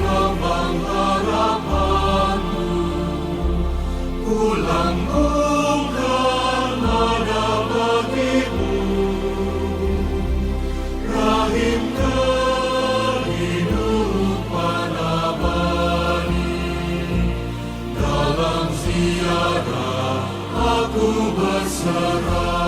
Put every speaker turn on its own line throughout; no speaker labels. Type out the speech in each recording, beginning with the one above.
lambang harapanku, ku lambungkan nada bagimu, rahim kehidupan abadi. Dalam ziarah aku berserah.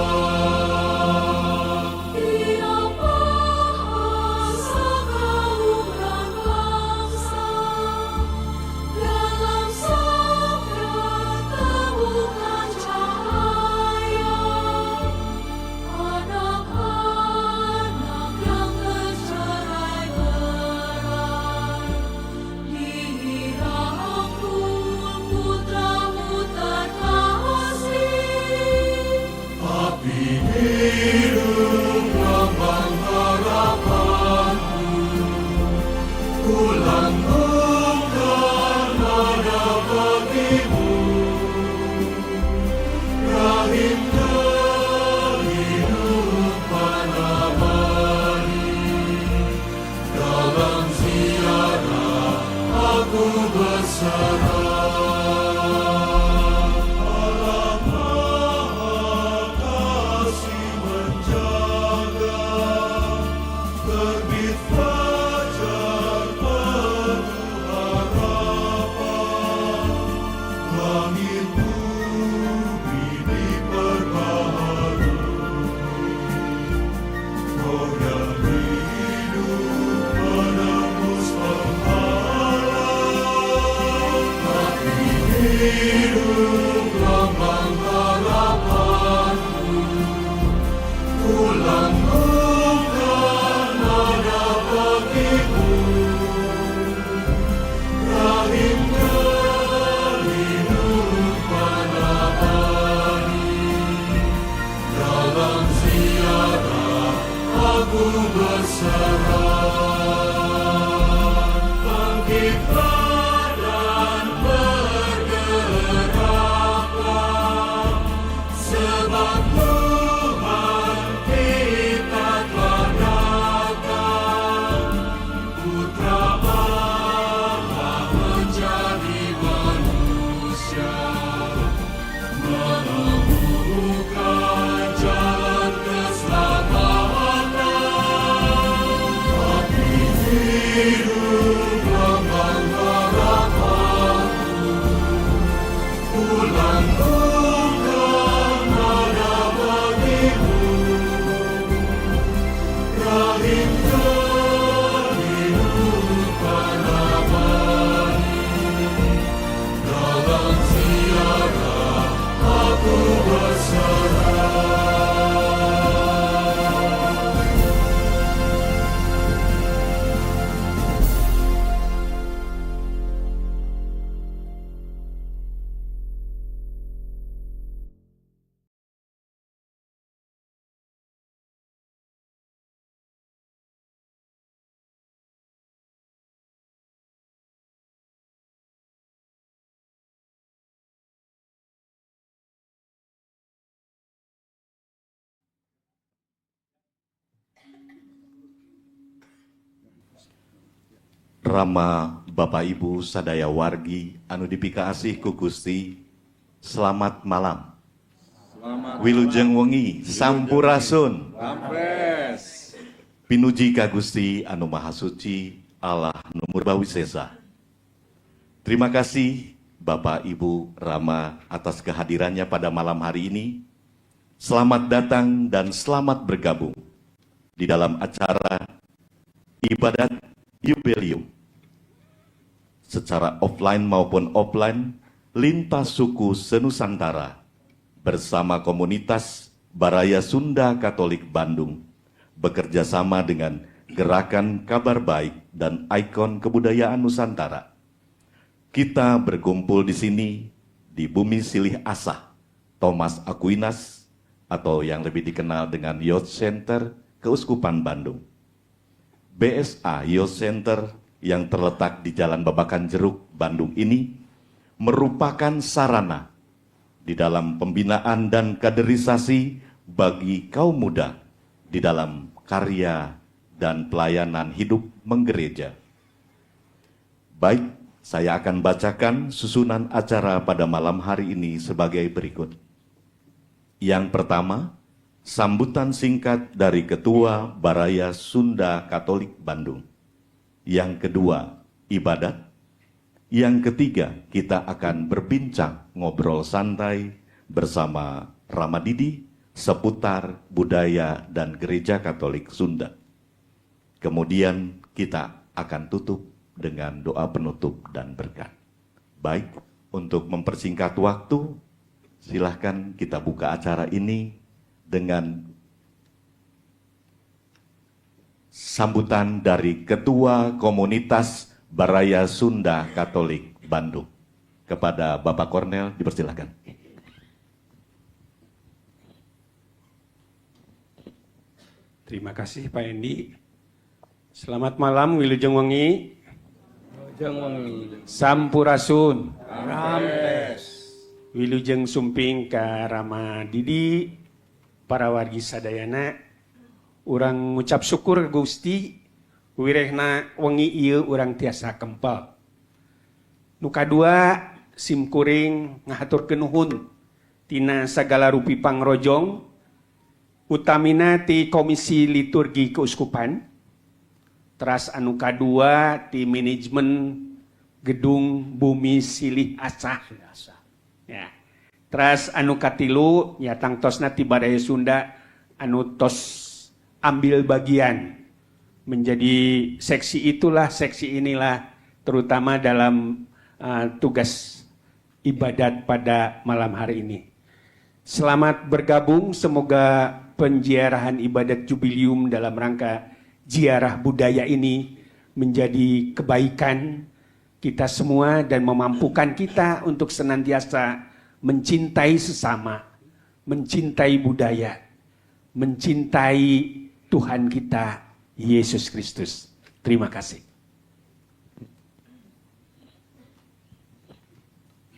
Hidup lambang harapanku, ku lambungkan nada bagimu, rahim kehidupan abadi. Dalam ziarah aku berserah. Hidup lambang harapanku, ku lambungkan nada bagimu, rahim kehidupan abadi. Dalam ziarah aku berserah. Bangkitlah dan bergeraklah, sebab Tuhan kita telah datang. Putra Allah menjadi manusia, menemukan jalan keselamatan. Tapi hidup lambang harapanku, ku lambungkan nada bagimu, rahim kehidupan abadi. Dalam ziarah aku berserah.
Rama Bapak Ibu sadaya wargi anu dipikaasih ku Gusti, selamat malam. Wilujeng wengi sampurasun.
Lampes.
Pinuji ka Gusti anu Maha Suci, Allah nu Murbawisesa. Terima kasih Bapak Ibu Rama atas kehadirannya pada malam hari ini. Selamat datang dan selamat bergabung di dalam acara ibadat Yubelium secara offline maupun offline lintas suku senusantara bersama komunitas Baraya Sunda Katolik Bandung bekerja sama dengan Gerakan Kabar Baik dan Ikon Kebudayaan Nusantara. Kita berkumpul di sini di Bumi Silih Asah Thomas Aquinas atau yang lebih dikenal dengan Youth Center Keuskupan Bandung. BSA Youth Center yang terletak di Jalan Babakan Jeruk, Bandung ini merupakan sarana di dalam pembinaan dan kaderisasi bagi kaum muda di dalam karya dan pelayanan hidup menggereja. Baik, saya akan bacakan susunan acara pada malam hari ini sebagai berikut. Yang pertama, sambutan singkat dari Ketua Baraya Sunda Katolik Bandung. Yang kedua, ibadat. Yang ketiga, kita akan berbincang ngobrol santai bersama Ramadidi seputar budaya dan Gereja Katolik Sunda. Kemudian kita akan tutup dengan doa penutup dan berkat. Baik, untuk mempersingkat waktu, silahkan kita buka acara ini dengan sambutan dari Ketua Komunitas Baraya Sunda Katolik Bandung. Kepada Bapak Kornel, dipersilakan.
Terima kasih Pak Endi. Selamat malam Wilujeng Wengi. Sampurasun. Wilujeng sumping ka Ramadidi, para wargi sadayana. Urang ngucap syukur Gusti, wirehna wengi ieu urang tiasa kempel. Nu kadua simkuring ngahaturkeun nuhun tina sagala rupi pangrojong, utamina ti Komisi Liturgi Keuskupan, teras anu kadua ti manajemen Gedung Bumi Silih Asah. Ya. Teras anu katilu ya tangtosna ti Baraya Sunda anu tos ambil bagian menjadi seksi itulah, seksi inilah, terutama dalam tugas ibadat pada malam hari ini. Selamat bergabung, semoga penziarahan ibadat jubilium dalam rangka ziarah budaya ini menjadi kebaikan kita semua dan memampukan kita untuk senantiasa mencintai sesama, mencintai budaya, mencintai Tuhan kita, Yesus Kristus. Terima kasih.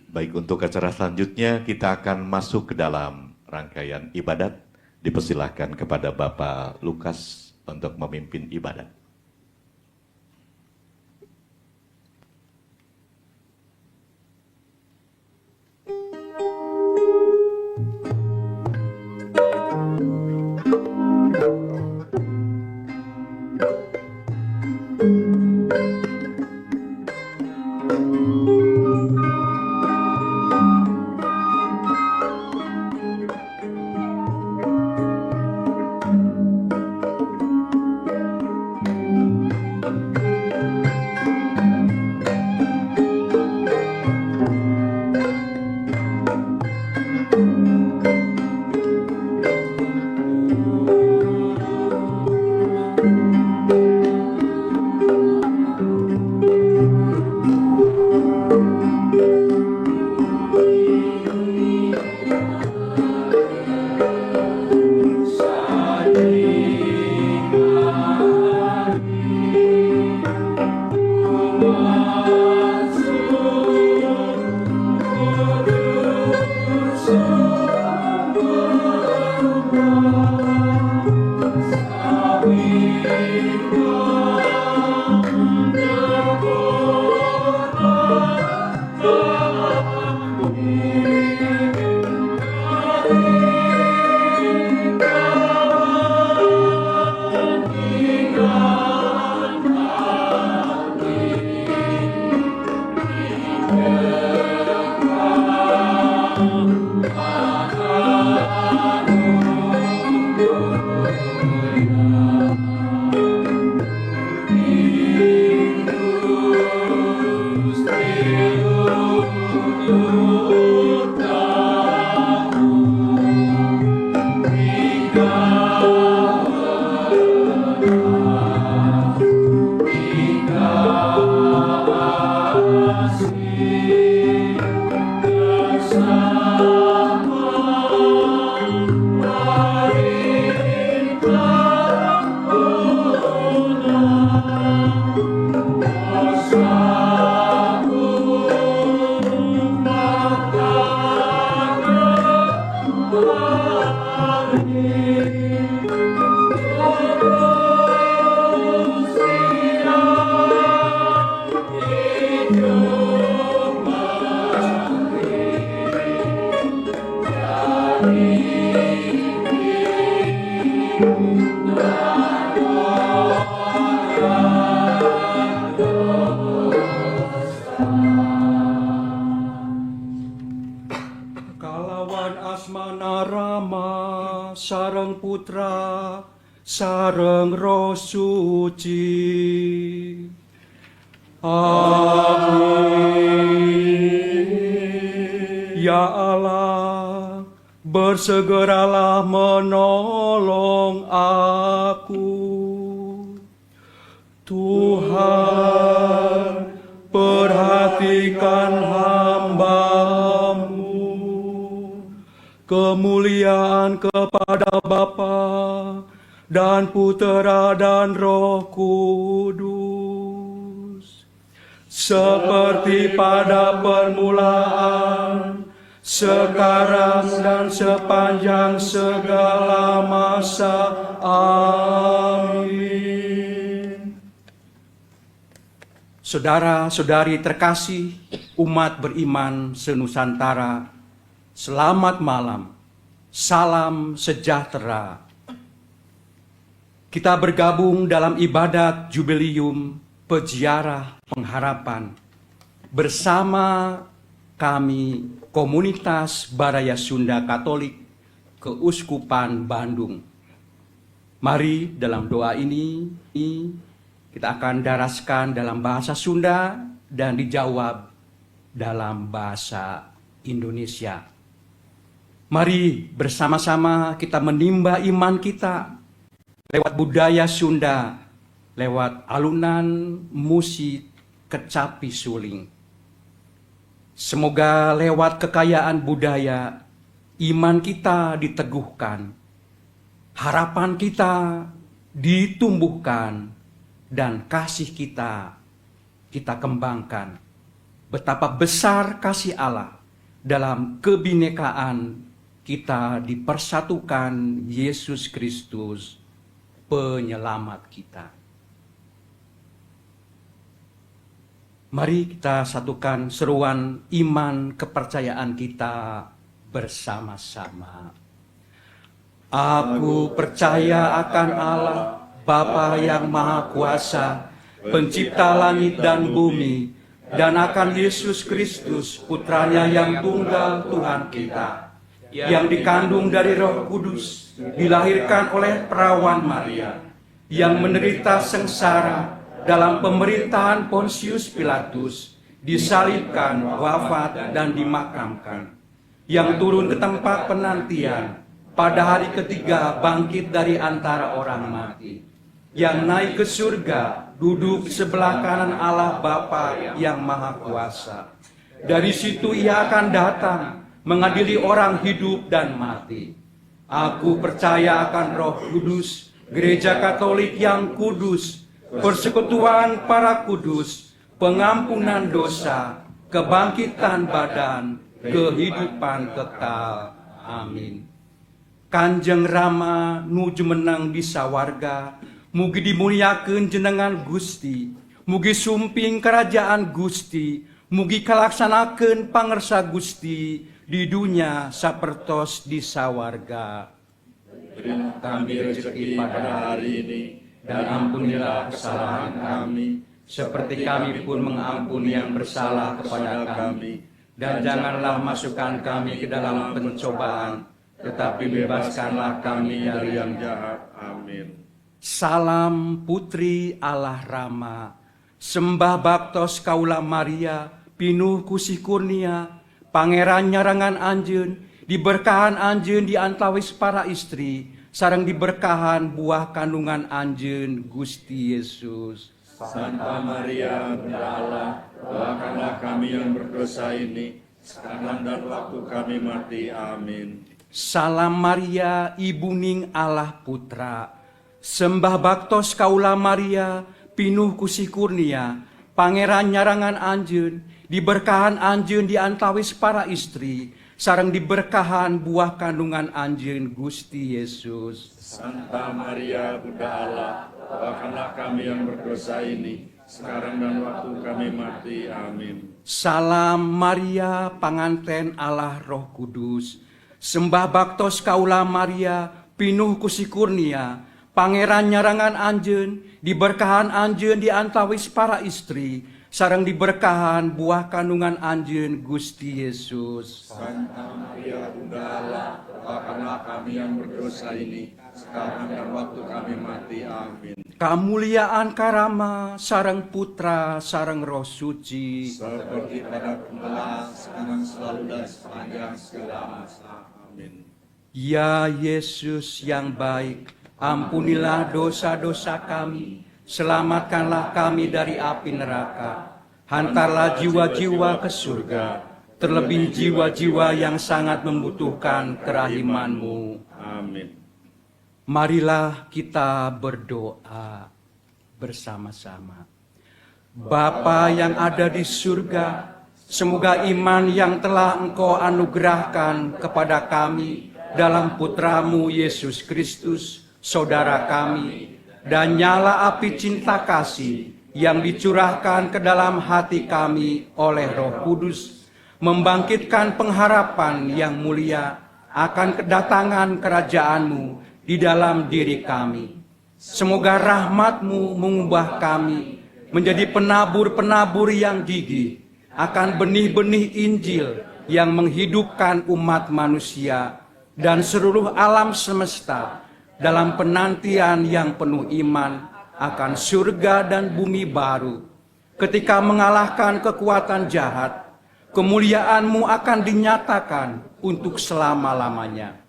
Baik, untuk acara selanjutnya kita akan masuk ke dalam rangkaian ibadat. Dipersilahkan kepada Bapak Lukas untuk memimpin ibadat.
sareng Putra sareng Roh Suci. Amin. Ya Allah, bersegeralah menolong aku. Tuhan, perhatikan hamba-Mu. Kemuliaan kepada Bapa dan Putera dan Roh Kudus, seperti pada permulaan, sekarang dan sepanjang segala masa. Amin. Saudara-saudari terkasih, umat beriman senusantara, selamat malam, salam sejahtera. Kita bergabung dalam ibadat Jubilium Peziarah Pengharapan bersama kami Komunitas Baraya Sunda Katolik Keuskupan Bandung. Mari dalam doa ini kita akan daraskan dalam bahasa Sunda dan dijawab dalam bahasa Indonesia. Mari bersama-sama kita menimba iman kita lewat budaya Sunda, lewat alunan musik kecapi suling. Semoga lewat kekayaan budaya, iman kita diteguhkan, harapan kita ditumbuhkan, dan kasih kita kembangkan. Betapa besar kasih Allah dalam kebinekaan kita dipersatukan Yesus Kristus, penyelamat kita. Mari kita satukan seruan iman kepercayaan kita bersama-sama. Aku percaya akan Allah, Bapa yang Maha Kuasa, Pencipta langit dan bumi, dan akan Yesus Kristus, Putranya yang tunggal Tuhan kita, yang dikandung dari Roh Kudus, dilahirkan oleh perawan Maria, yang menderita sengsara dalam pemerintahan Pontius Pilatus, disalibkan, wafat, dan dimakamkan, yang turun ke tempat penantian, pada hari ketiga bangkit dari antara orang mati, yang naik ke surga, duduk di sebelah kanan Allah Bapa yang Maha Kuasa. Dari situ Ia akan datang, mengadili orang hidup dan mati. Aku percaya akan Roh Kudus, Gereja Katolik yang kudus, persekutuan para kudus, pengampunan dosa, kebangkitan badan, kehidupan kekal. Amin. Kanjeng Rama nuju menang di sawarga, mugi dimuliakeun jenengan Gusti, mugi sumping kerajaan Gusti, mugi kalaksanakeun pangersa Gusti di dunia sapertos di sawarga.
Berilah kami rezeki pada hari ini, dan ampunilah kesalahan kami, seperti kami pun mengampuni yang bersalah kepada kami. Dan janganlah masukkan kami ke dalam pencobaan, tetapi bebaskanlah kami dari yang jahat. Amin.
Salam Putri Allah Rama, sembah baktos kaula Maria, pinuh kusih kurnia, Pangeran nyarangan anjeun, diberkahan anjeun di antawis para istri, sareng diberkahan buah kandungan anjeun Gusti Yesus.
Santa Maria, Bunda Allah, doakanlah kami yang berdosa ini, sekarang dan waktu kami mati. Amin.
Salam Maria, Ibuning Allah Putra, sembah baktos kaula Maria, pinuh kusih kurnia, Pangeran nyarangan anjeun, diberkahan anjeun di antawis para istri, sareng diberkahan buah kandungan anjeun Gusti Yesus.
Santa Maria, Bunda Allah, doakanlah kami yang berdosa ini, sekarang dan waktu kami mati. Amin.
Salam Maria, panganten Allah Roh Kudus, sembah baktos kaula Maria, pinuh kusih kurnia, Pangeran nyarangan anjeun, diberkahan anjeun di antawis para istri, sareng diberkahan buah kandungan Anjeun Gusti Yesus.
Santa Maria Bunda Allah, doakanlah kami yang berdosa ini, sekarang dan waktu kami mati. Amin.
Kamuliaan Karama sareng Putra sareng Roh Suci.
Seperti pada permulaan, sekarang selalu dan sepanjang segala masa. Amin.
Ya Yesus yang baik, ampunilah dosa-dosa kami, selamatkanlah kami dari api neraka, hantarlah jiwa-jiwa ke surga, terlebih jiwa-jiwa yang sangat membutuhkan kerahiman-Mu.
Amin.
Marilah kita berdoa bersama-sama. Bapa yang ada di surga, semoga iman yang telah Engkau anugerahkan kepada kami dalam Putramu Yesus Kristus, Saudara kami, dan nyala api cinta kasih yang dicurahkan ke dalam hati kami oleh Roh Kudus, membangkitkan pengharapan yang mulia akan kedatangan kerajaan-Mu di dalam diri kami. Semoga rahmat-Mu mengubah kami menjadi penabur-penabur yang gigih akan benih-benih Injil yang menghidupkan umat manusia dan seluruh alam semesta dalam penantian yang penuh iman akan surga dan bumi baru. Ketika mengalahkan kekuatan jahat, kemuliaan-Mu akan dinyatakan untuk selama-lamanya.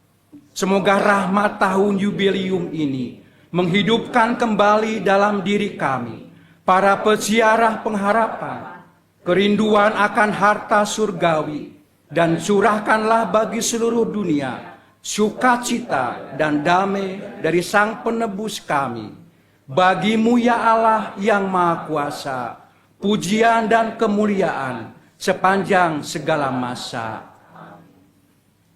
Semoga rahmat tahun jubilium ini menghidupkan kembali dalam diri kami para peziarah pengharapan, kerinduan akan harta surgawi, dan curahkanlah bagi seluruh dunia sukacita dan damai dari Sang Penebus kami. Bagi-Mu ya Allah yang Maha Kuasa, pujian dan kemuliaan sepanjang segala masa.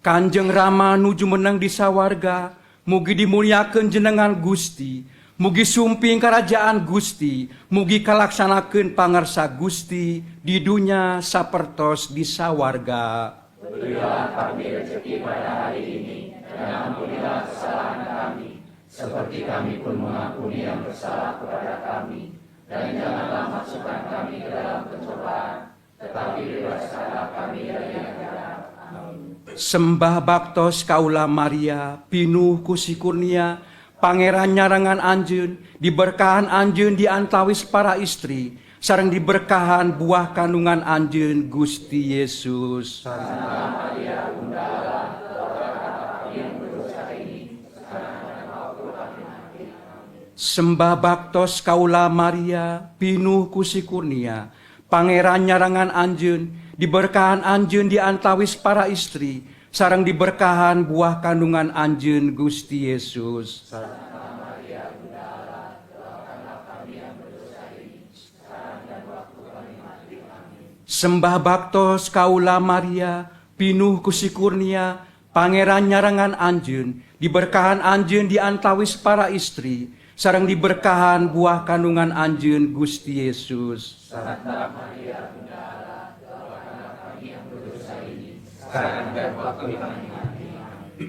Kanjeng Rama nuju menang di sawarga, mugi dimuliakeun jenengan Gusti, mugi sumping kerajaan Gusti, mugi kalaksanakeun pangarsa Gusti di dunya sapertos di sawarga.
Berilah kami rezeki pada hari ini, dan ampunilah kesalahan kami, seperti kami pun mengampuni yang bersalah kepada kami. Dan janganlah masukkan kami ke dalam pencobaan, tetapi bebaskanlah kami dari yang jahat.
Sembah baktos kaula Maria, pinuh kusi kurnia, pangeran nyarangan Anjeun, diberkahan Anjeun di antawis para istri, sareng diberkahan buah kandungan Anjeun Gusti Yesus.
Santa Maria Bunda Allah, doakanlah kami yang berdosa ini, sekarang dan waktu kami mati.
Sembah baktos kaula Maria, pinuh kusi kurnia, pangeran nyarangan Anjeun, diberkahan Anjeun di antawis para istri, sareng diberkahan buah kandungan Anjeun Gusti Yesus.
Santa Maria Bunda Allah, doakanlah kami yang berdosa ini, sekarang dan waktu kami mati. Amin.
Sembah baktos kaula Maria, pinuh kusi kurnia, pangeran nyarangan Anjeun, diberkahan Anjeun di antawis para istri, sareng diberkahan buah kandungan Anjeun Gusti Yesus.
Santa Maria Bunda Allah, doakanlah kami yang berdosa ini, sekarang dan waktu kami mati.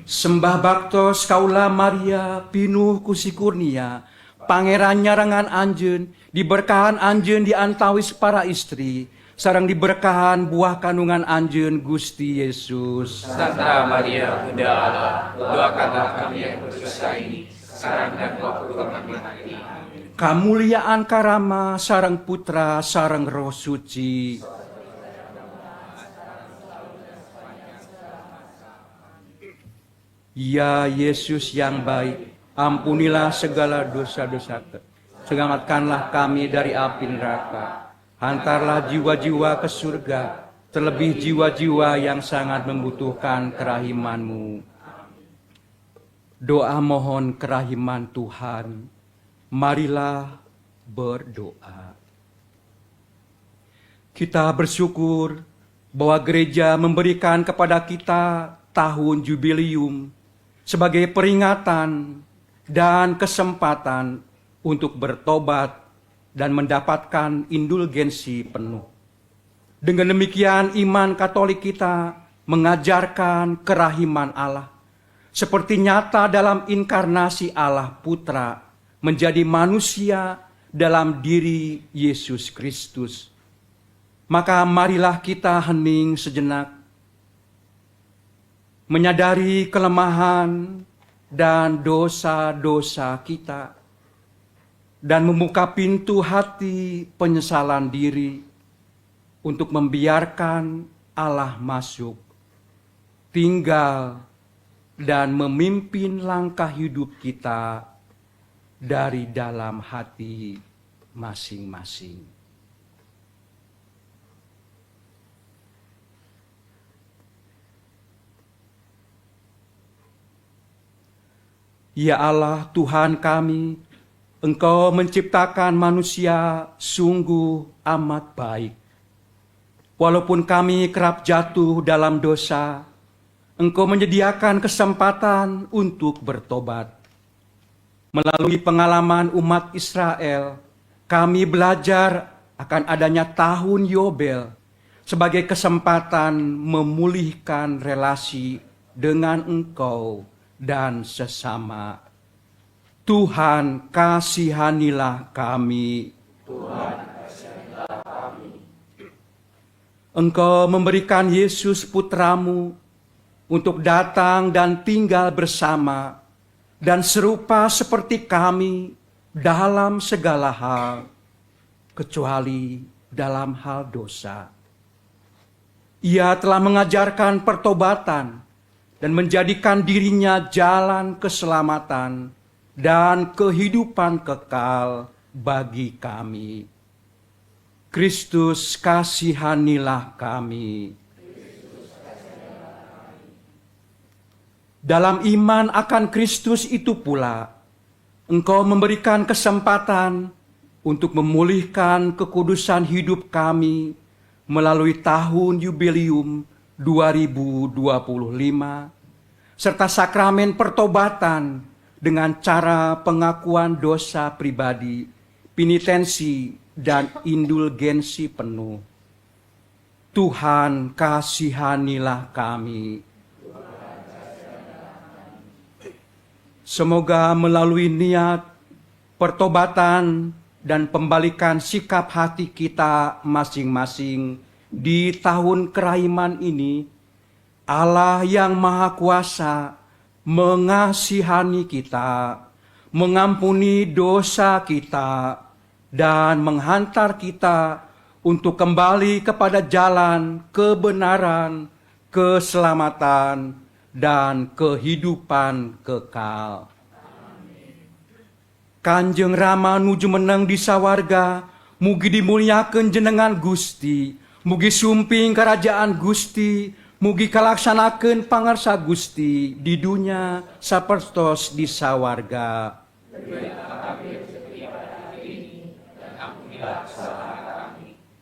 Sembah baktos kaula Maria, pinuh kusi kurnia, pangeran nyarangan Anjeun, diberkahan Anjeun di antawis para istri, sareng diberkahan buah kandungan Anjeun Gusti Yesus.
Santa Maria Bunda Allah, doakanlah kami yang berdosa ini, sekarang dan waktu kami mati. Amin.
Kamuliaan Karama sareng Putra sareng Roh Suci. Ya Yesus yang baik, ampunilah segala dosa-dosa, selamatkanlah kami dari api neraka, hantarlah jiwa-jiwa ke surga, terlebih jiwa-jiwa yang sangat membutuhkan kerahiman-Mu. Doa mohon kerahiman Tuhan, marilah berdoa. Kita bersyukur bahwa gereja memberikan kepada kita tahun jubilium sebagai peringatan dan kesempatan untuk bertobat dan mendapatkan indulgensi penuh. Dengan demikian iman Katolik kita mengajarkan kerahiman Allah seperti nyata dalam inkarnasi Allah Putra menjadi manusia dalam diri Yesus Kristus. Maka marilah kita hening sejenak, menyadari kelemahan dan dosa-dosa kita, dan membuka pintu hati penyesalan diri untuk membiarkan Allah masuk, tinggal, dan memimpin langkah hidup kita dari dalam hati masing-masing. Ya Allah, Tuhan kami, Engkau menciptakan manusia sungguh amat baik. Walaupun kami kerap jatuh dalam dosa, Engkau menyediakan kesempatan untuk bertobat. Melalui pengalaman umat Israel, kami belajar akan adanya tahun Yobel sebagai kesempatan memulihkan relasi dengan Engkau dan sesama. Tuhan, kasihanilah kami. Engkau memberikan Yesus Putramu untuk datang dan tinggal bersama dan serupa seperti kami dalam segala hal, kecuali dalam hal dosa. Ia telah mengajarkan pertobatan dan menjadikan dirinya jalan keselamatan dan kehidupan kekal bagi kami. Kristus, kasihanilah kami. Dalam iman akan Kristus itu pula, Engkau memberikan kesempatan untuk memulihkan kekudusan hidup kami melalui tahun Yubelium 2025, serta sakramen pertobatan dengan cara pengakuan dosa pribadi, penitensi, dan indulgensi penuh. Tuhan, kasihanilah kami. Semoga melalui niat, pertobatan, dan pembalikan sikap hati kita masing-masing di tahun kerahiman ini, Allah yang Maha Kuasa mengasihani kita, mengampuni dosa kita, dan menghantar kita untuk kembali kepada jalan kebenaran, keselamatan, dan kehidupan kekal. Kanjeng Rama nuju meneng di sawarga, mugi dimuliakeun jenengan Gusti, mugi sumping kerajaan Gusti, mugi kalaksanakeun pangarsa Gusti di dunia sapertos di sawarga.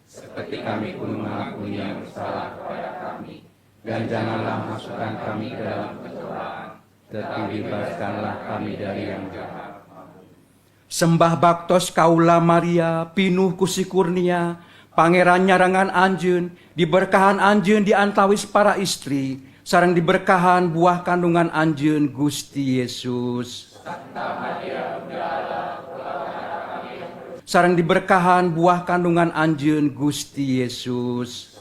Seperti kami pun mengampuni yang bersalah kepada kami, dan janganlah masukkan kami ke dalam pencobaan, tetapi bebaskanlah kami dari yang jahat.
Sembah baktos kaula Maria, pinuh kusi kurnia, pangeran nyarangan anjeun, diberkahan anjeun di antawis para istri, sareng diberkahan buah kandungan anjeun Gusti Yesus. Sareng diberkahan buah kandungan anjeun Gusti Yesus.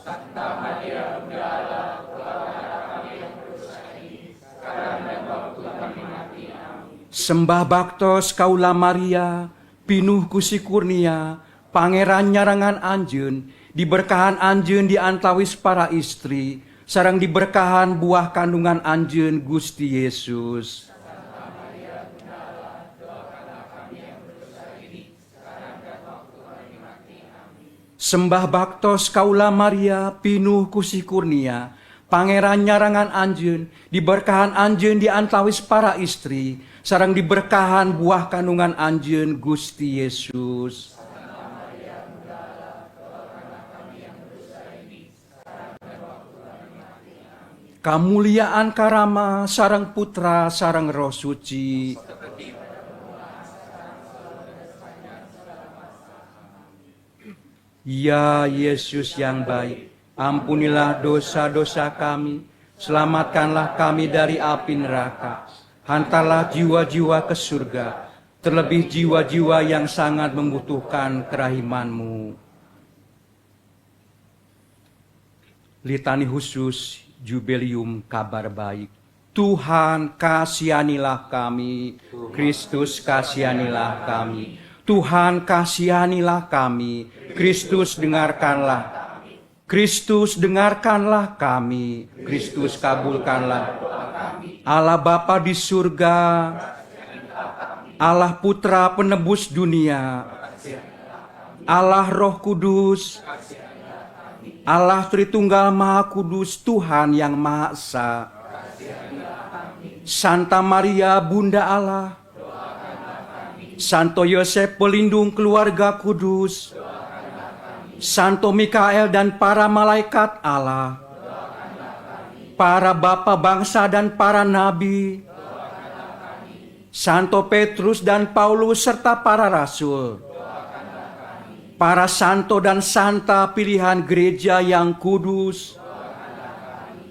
Sembah baktos kaula Maria, pinuh kusi kurnia, pangeran nyarangan anjeun, diberkahan anjeun di antawis para istri, sareng diberkahan buah kandungan anjeun Gusti Yesus. Sembah baktos kaula Maria, pinuh kusi kurnia, pangeran nyarangan anjeun, diberkahan anjeun di antawis para istri, sareng diberkahan buah kandungan anjeun Gusti Yesus. Kamuliaan Karama sareng Putra sareng Roh Suci. Ya Yesus yang baik, ampunilah dosa-dosa kami, selamatkanlah kami dari api neraka, hantarlah jiwa-jiwa ke surga, terlebih jiwa-jiwa yang sangat membutuhkan kerahiman-Mu. Litani khusus Jubilium Kabar Baik. Tuhan kasihanilah kami, Kristus kasihanilah kami, Tuhan kasihanilah kami, Kristus dengarkanlah, Kristus dengarkanlah kami, Kristus kabulkanlah. Allah Bapa di surga, Allah Putra penebus dunia, Allah Roh Kudus, Allah Tritunggal Maha Kudus, Tuhan yang Maha Esa, Santa Maria Bunda Allah, Santo Yosef pelindung keluarga kudus, Santo Mikael dan para malaikat Allah, para bapa bangsa dan para nabi, Santo Petrus dan Paulus serta para rasul, para santo dan santa pilihan gereja yang kudus,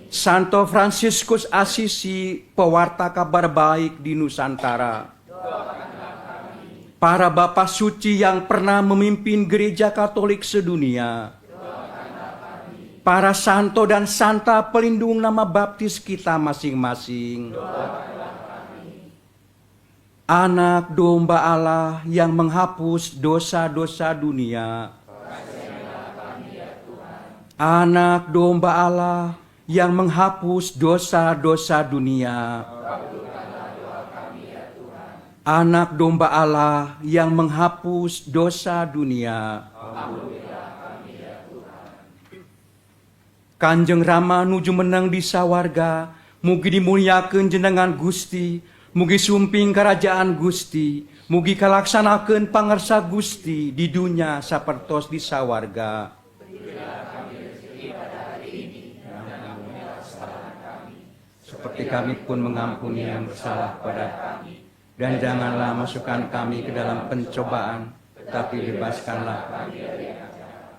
Santo Fransiskus Asisi, pewarta kabar baik di Nusantara, para bapak suci yang pernah memimpin gereja Katolik sedunia, para santo dan santa pelindung nama baptis kita masing-masing, Anak domba Allah yang menghapus dosa-dosa dunia, Anak domba Allah yang menghapus dosa-dosa dunia, Anak domba Allah yang menghapus dosa dunia. Kanjeng Rama nuju menang di sawarga, mugi dimuliakeun jenengan Gusti, mugi sumping kerajaan Gusti, mugi kalaksanakeun pangarsa Gusti di dunia sapertos di sawarga. Seperti kami pun mengampuni yang bersalah pada kami. Dan janganlah masukkan kami ke dalam pencobaan, tetapi bebaskanlah kami dari yang jahat.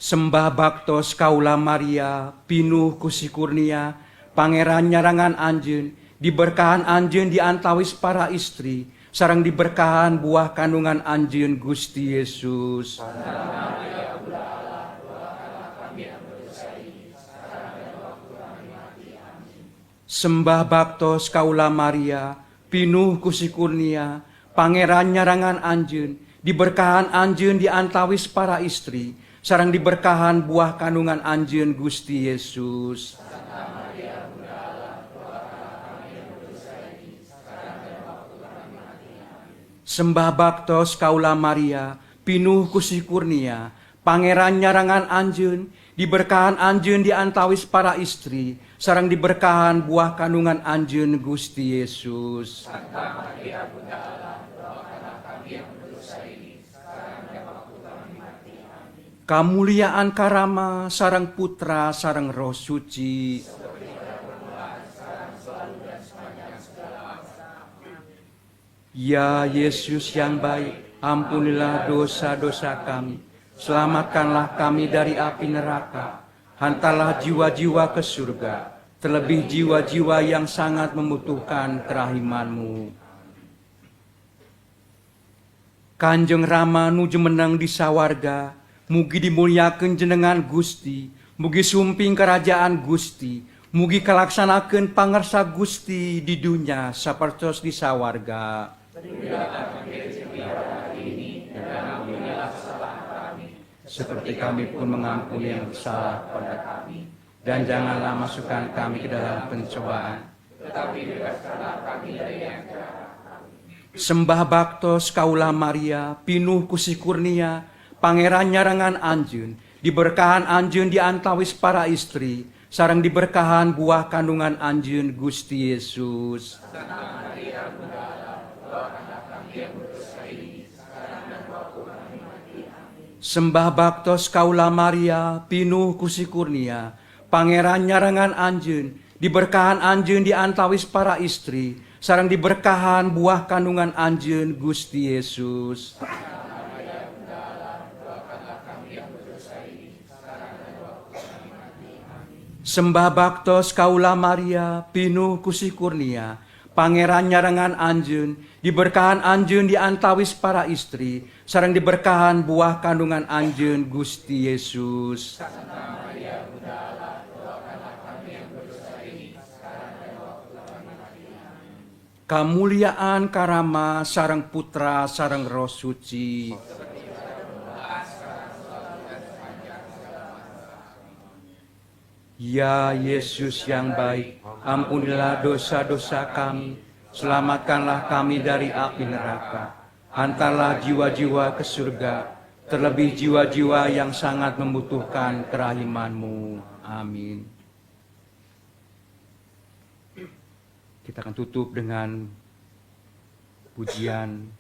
Sembah baktos kaula Maria, pinuh kusi kurnia, pangeran nyarangan anjeun, diberkahan anjeun di antawis para istri, sareng diberkahan buah kandungan anjeun Gusti Yesus. Sembah baktos kaula Maria, pinuh kusi kurnia, pangeran nyarangan anjeun, diberkahan anjeun di antawis para istri, sareng diberkahan buah kandungan anjeun Gusti Yesus. Sembah baktos kaula Maria, pinuh kusi kurnia, pangeran nyarangan anjeun, diberkahan anjeun di antawis para istri, sareng diberkahan buah kandungan anjeun Gusti Yesus. Santa Maria Bunda Allah, doakanlah kami yang berdosa ini, sekarang dan waktu kami mati. Amin. Kamuliaan Karama sareng Putra sareng Roh Suci. Seperti pada permulaan, sekarang, selalu dan sepanjang segala masa. Ya Yesus yang baik, ampunilah dosa-dosa kami, selamatkanlah kami dari api neraka, hantarlah jiwa-jiwa ke surga, terlebih jiwa-jiwa yang sangat membutuhkan kerahiman-Mu. Kanjeng Rama nuju menang di sawarga, mugi dimuliakeun jenengan Gusti, mugi sumping kerajaan Gusti, mugi kalaksanakeun pangarsa Gusti di dunia sapertos di sawarga. Seperti kami pun mengampuni yang bersalah pada kami. Dan janganlah masukkan kami ke dalam pencobaan, tetapi bebaskanlah kami dari yang jahat. Sembah baktos kaula Maria, pinuh kusi kurnia, pangeran nyarangan anjeun, diberkahan anjeun di antawis para istri, sareng diberkahan buah kandungan anjeun Gusti Yesus. Santa Maria Bunda Allah, doakanlah kami yang berdosa ini, sekarang dan waktu kami mati. Amin. Sembah baktos kaula Maria, pinuh kusi kurnia, pangeran nyarangan anjeun, diberkahan anjeun di antawis para istri, sareng diberkahan buah kandungan anjeun Gusti Yesus. Sembah baktos kaula Maria, pinuh kusi kurnia, pangeran nyarangan anjeun, diberkahan anjeun di antawis para istri, sareng diberkahan buah kandungan anjeun Gusti Yesus. Santa Maria Bunda Kamuliaan karama sareng Putra sareng Roh Suci. Ya Yesus yang baik, ampunilah dosa-dosa kami, selamatkanlah kami dari api neraka, hantarlah jiwa-jiwa ke surga, terlebih jiwa-jiwa yang sangat membutuhkan kerahiman-Mu. Amin. Kita akan tutup dengan pujian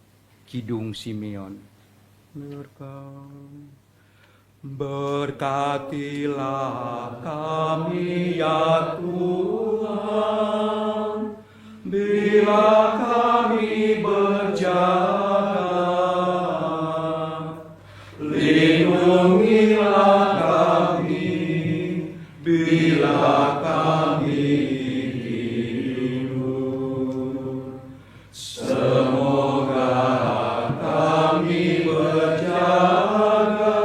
Kidung Simeon. Berkatilah kami ya Tuhan, bila kami berjalan, lindungilah kami bila kami hidup. Semoga kami berjaga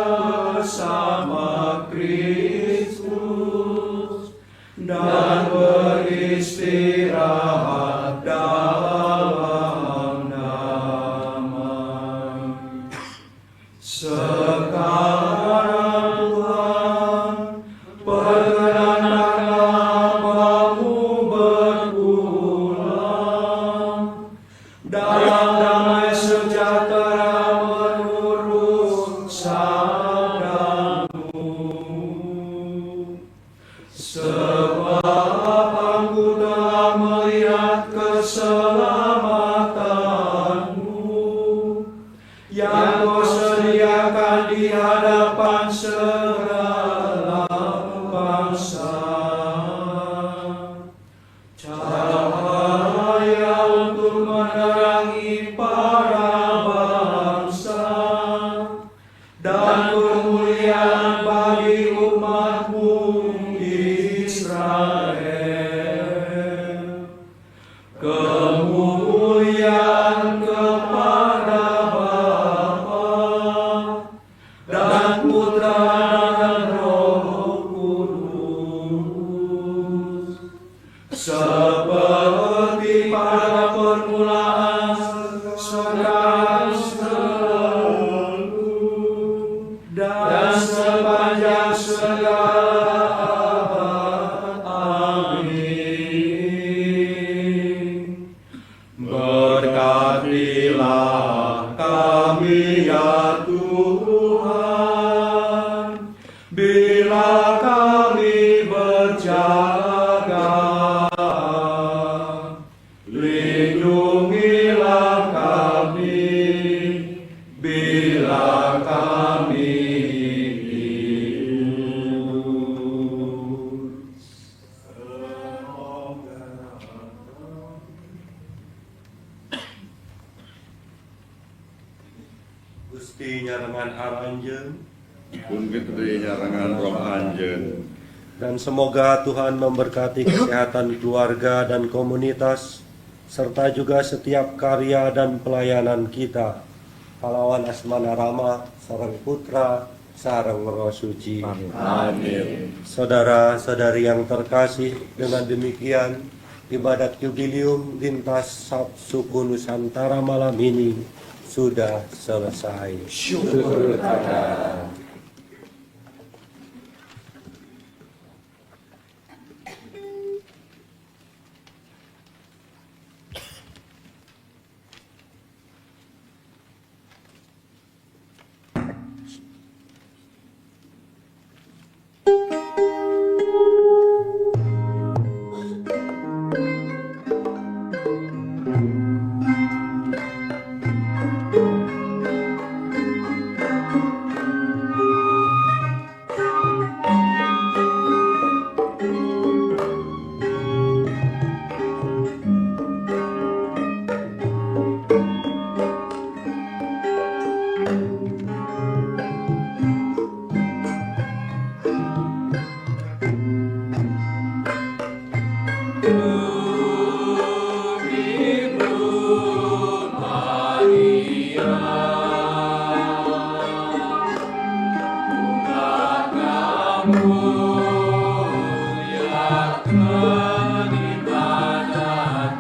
bersama Kristus dan beristirahat dalam damai. Sekarang Tuhan, perkenankanlah hamba-Mu berpulang dalam damai sejahtera menurut sabda-Mu. Sebab Aku telah melihat keselamatan-Mu yang Kau sediakan di hadapan segala bangsa. Cahaya untuk menerangi para bangsa dan kemuliaan bagi umat-Mu Israel. Kemuliaan kepada Bapa dan Putra dan Roh Kudus, seperti pada permulaan, sekarang, selalu, dan sepanjang segala abad. Amin. Berkatilah kami ya Tuhan, bila kami berjaga, lindungilah kami bila kami hidup.
Gusti nyarengan aranjeun
Pun gede nyarangan roh anjeun.
dan semoga Tuhan memberkati kesehatan keluarga dan komunitas serta juga setiap karya dan pelayanan kita. Pahlawan Asmana Rama sareng Putra sareng Roh Suci.
Amin.
Saudara-saudari yang terkasih, dengan demikian ibadat jubilium lintas suku Nusantara malam ini sudah selesai.
Syukur kepada
Muliakan ibadat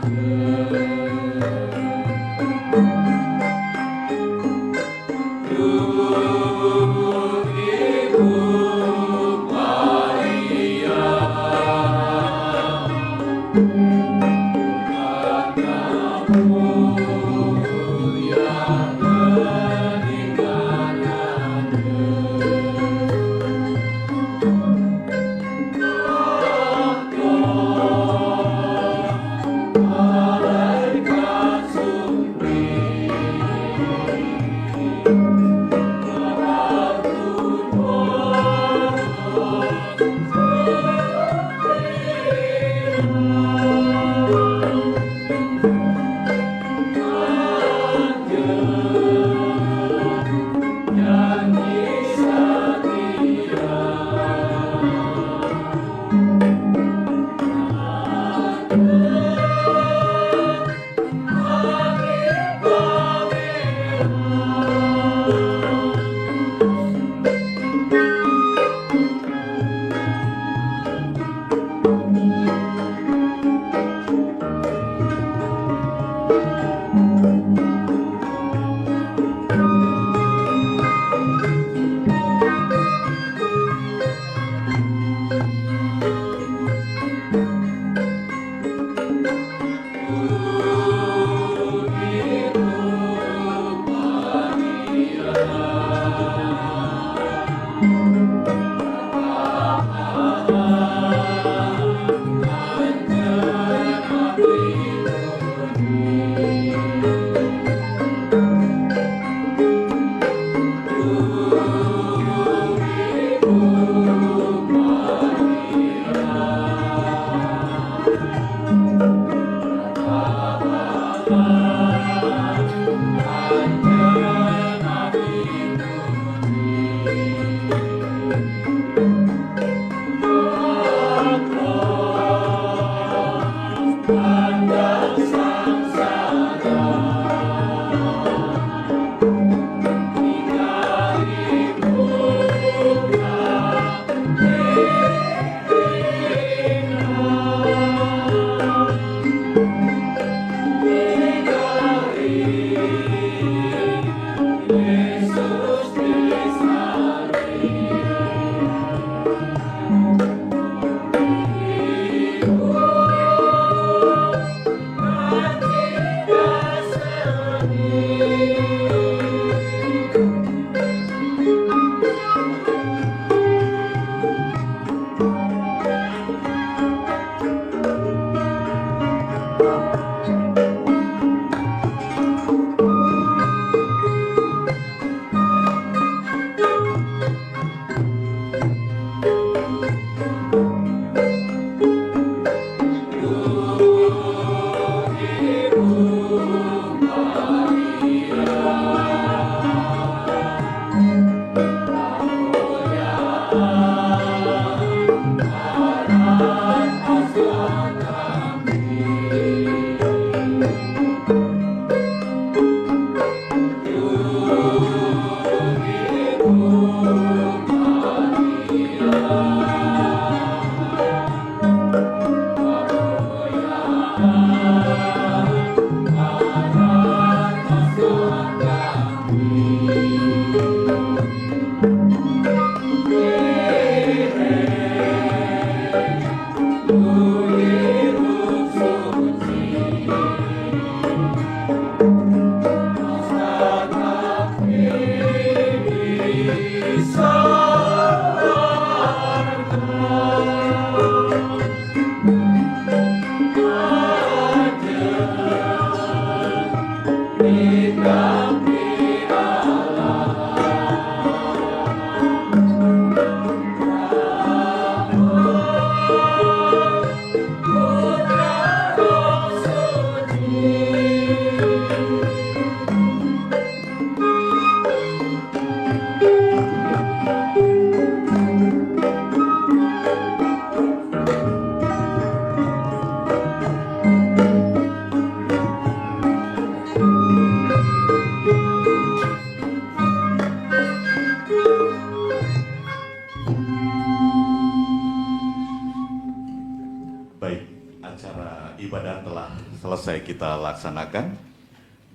Acara ibadah telah selesai kita laksanakan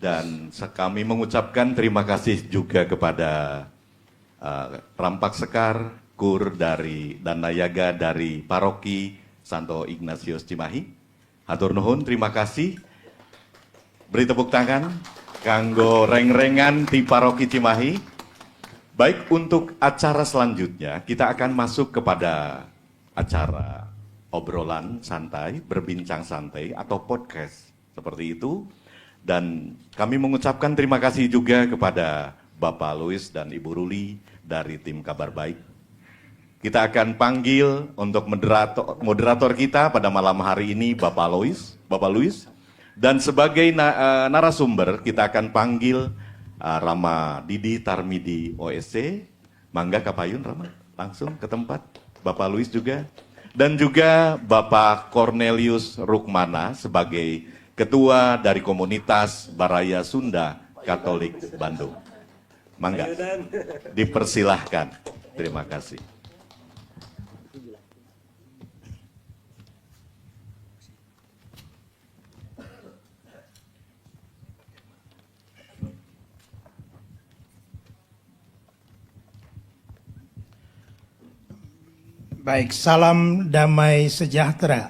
dan kami mengucapkan terima kasih juga kepada Rampak Sekar, Kur dari dan Nayaga dari Paroki Santo Ignatius Cimahi. Hatur nuhun, terima kasih. Beri tepuk tangan kanggo reng-rengan di Paroki Cimahi. Baik, untuk acara selanjutnya kita akan masuk kepada acara obrolan santai, berbincang santai atau podcast seperti itu. Dan kami mengucapkan terima kasih juga kepada Bapak Louis dan Ibu Ruli dari tim Kabar Baik. Kita akan panggil untuk moderator kita pada malam hari ini Bapak Louis. Dan sebagai narasumber kita akan panggil Rama Didi Tarmidi OSC. Mangga Kapayun Rama, langsung ke tempat. Bapak Louis juga. Dan juga Bapak Cornelius Rukmana sebagai Ketua dari Komunitas Baraya Sunda Katolik Bandung. Mangga, dipersilahkan. Terima kasih.
Baik, salam damai sejahtera.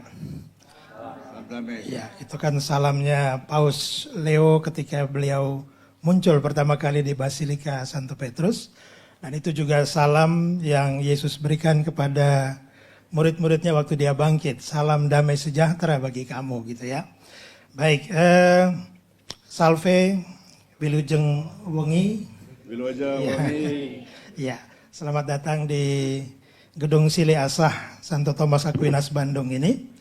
Ya, itu kan salamnya Paus Leo ketika beliau muncul pertama kali di Basilika Santo Petrus. Dan itu juga salam yang Yesus berikan kepada murid-muridnya waktu dia bangkit. Salam damai sejahtera bagi kamu gitu ya. Baik, salve wilujeng wengi.
Wilujeng wengi.
Ya, selamat datang di Gedung Sili Asah Santo Thomas Aquinas Bandung ini.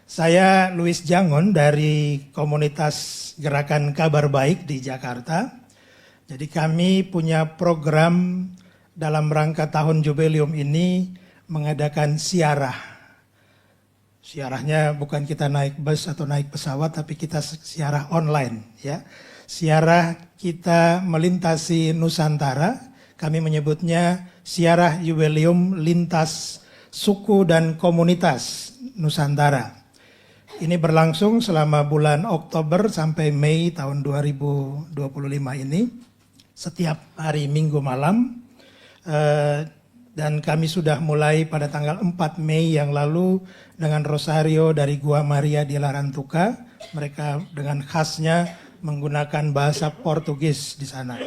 Saya Louis Jangon dari komunitas Gerakan Kabar Baik di Jakarta. Jadi kami punya program dalam rangka tahun jubileum ini mengadakan siarah. Siarahnya bukan kita naik bus atau naik pesawat, tapi kita siarah online ya. Siarah kita melintasi Nusantara. Kami menyebutnya siarah jubileum lintas suku dan komunitas Nusantara. Ini berlangsung selama bulan Oktober sampai Mei tahun 2025 ini. Setiap hari Minggu malam. Dan kami sudah mulai pada tanggal 4 Mei yang lalu dengan Rosario dari Gua Maria di Larantuka. Mereka dengan khasnya menggunakan bahasa Portugis di sana.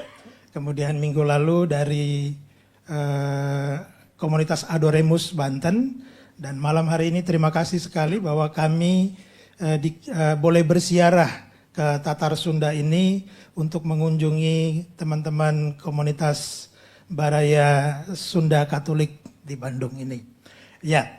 Kemudian minggu lalu dari komunitas Adoremus Banten. Dan malam hari ini terima kasih sekali bahwa kami boleh bersiarah ke Tatar Sunda ini untuk mengunjungi teman-teman komunitas Baraya Sunda Katolik di Bandung ini. Ya,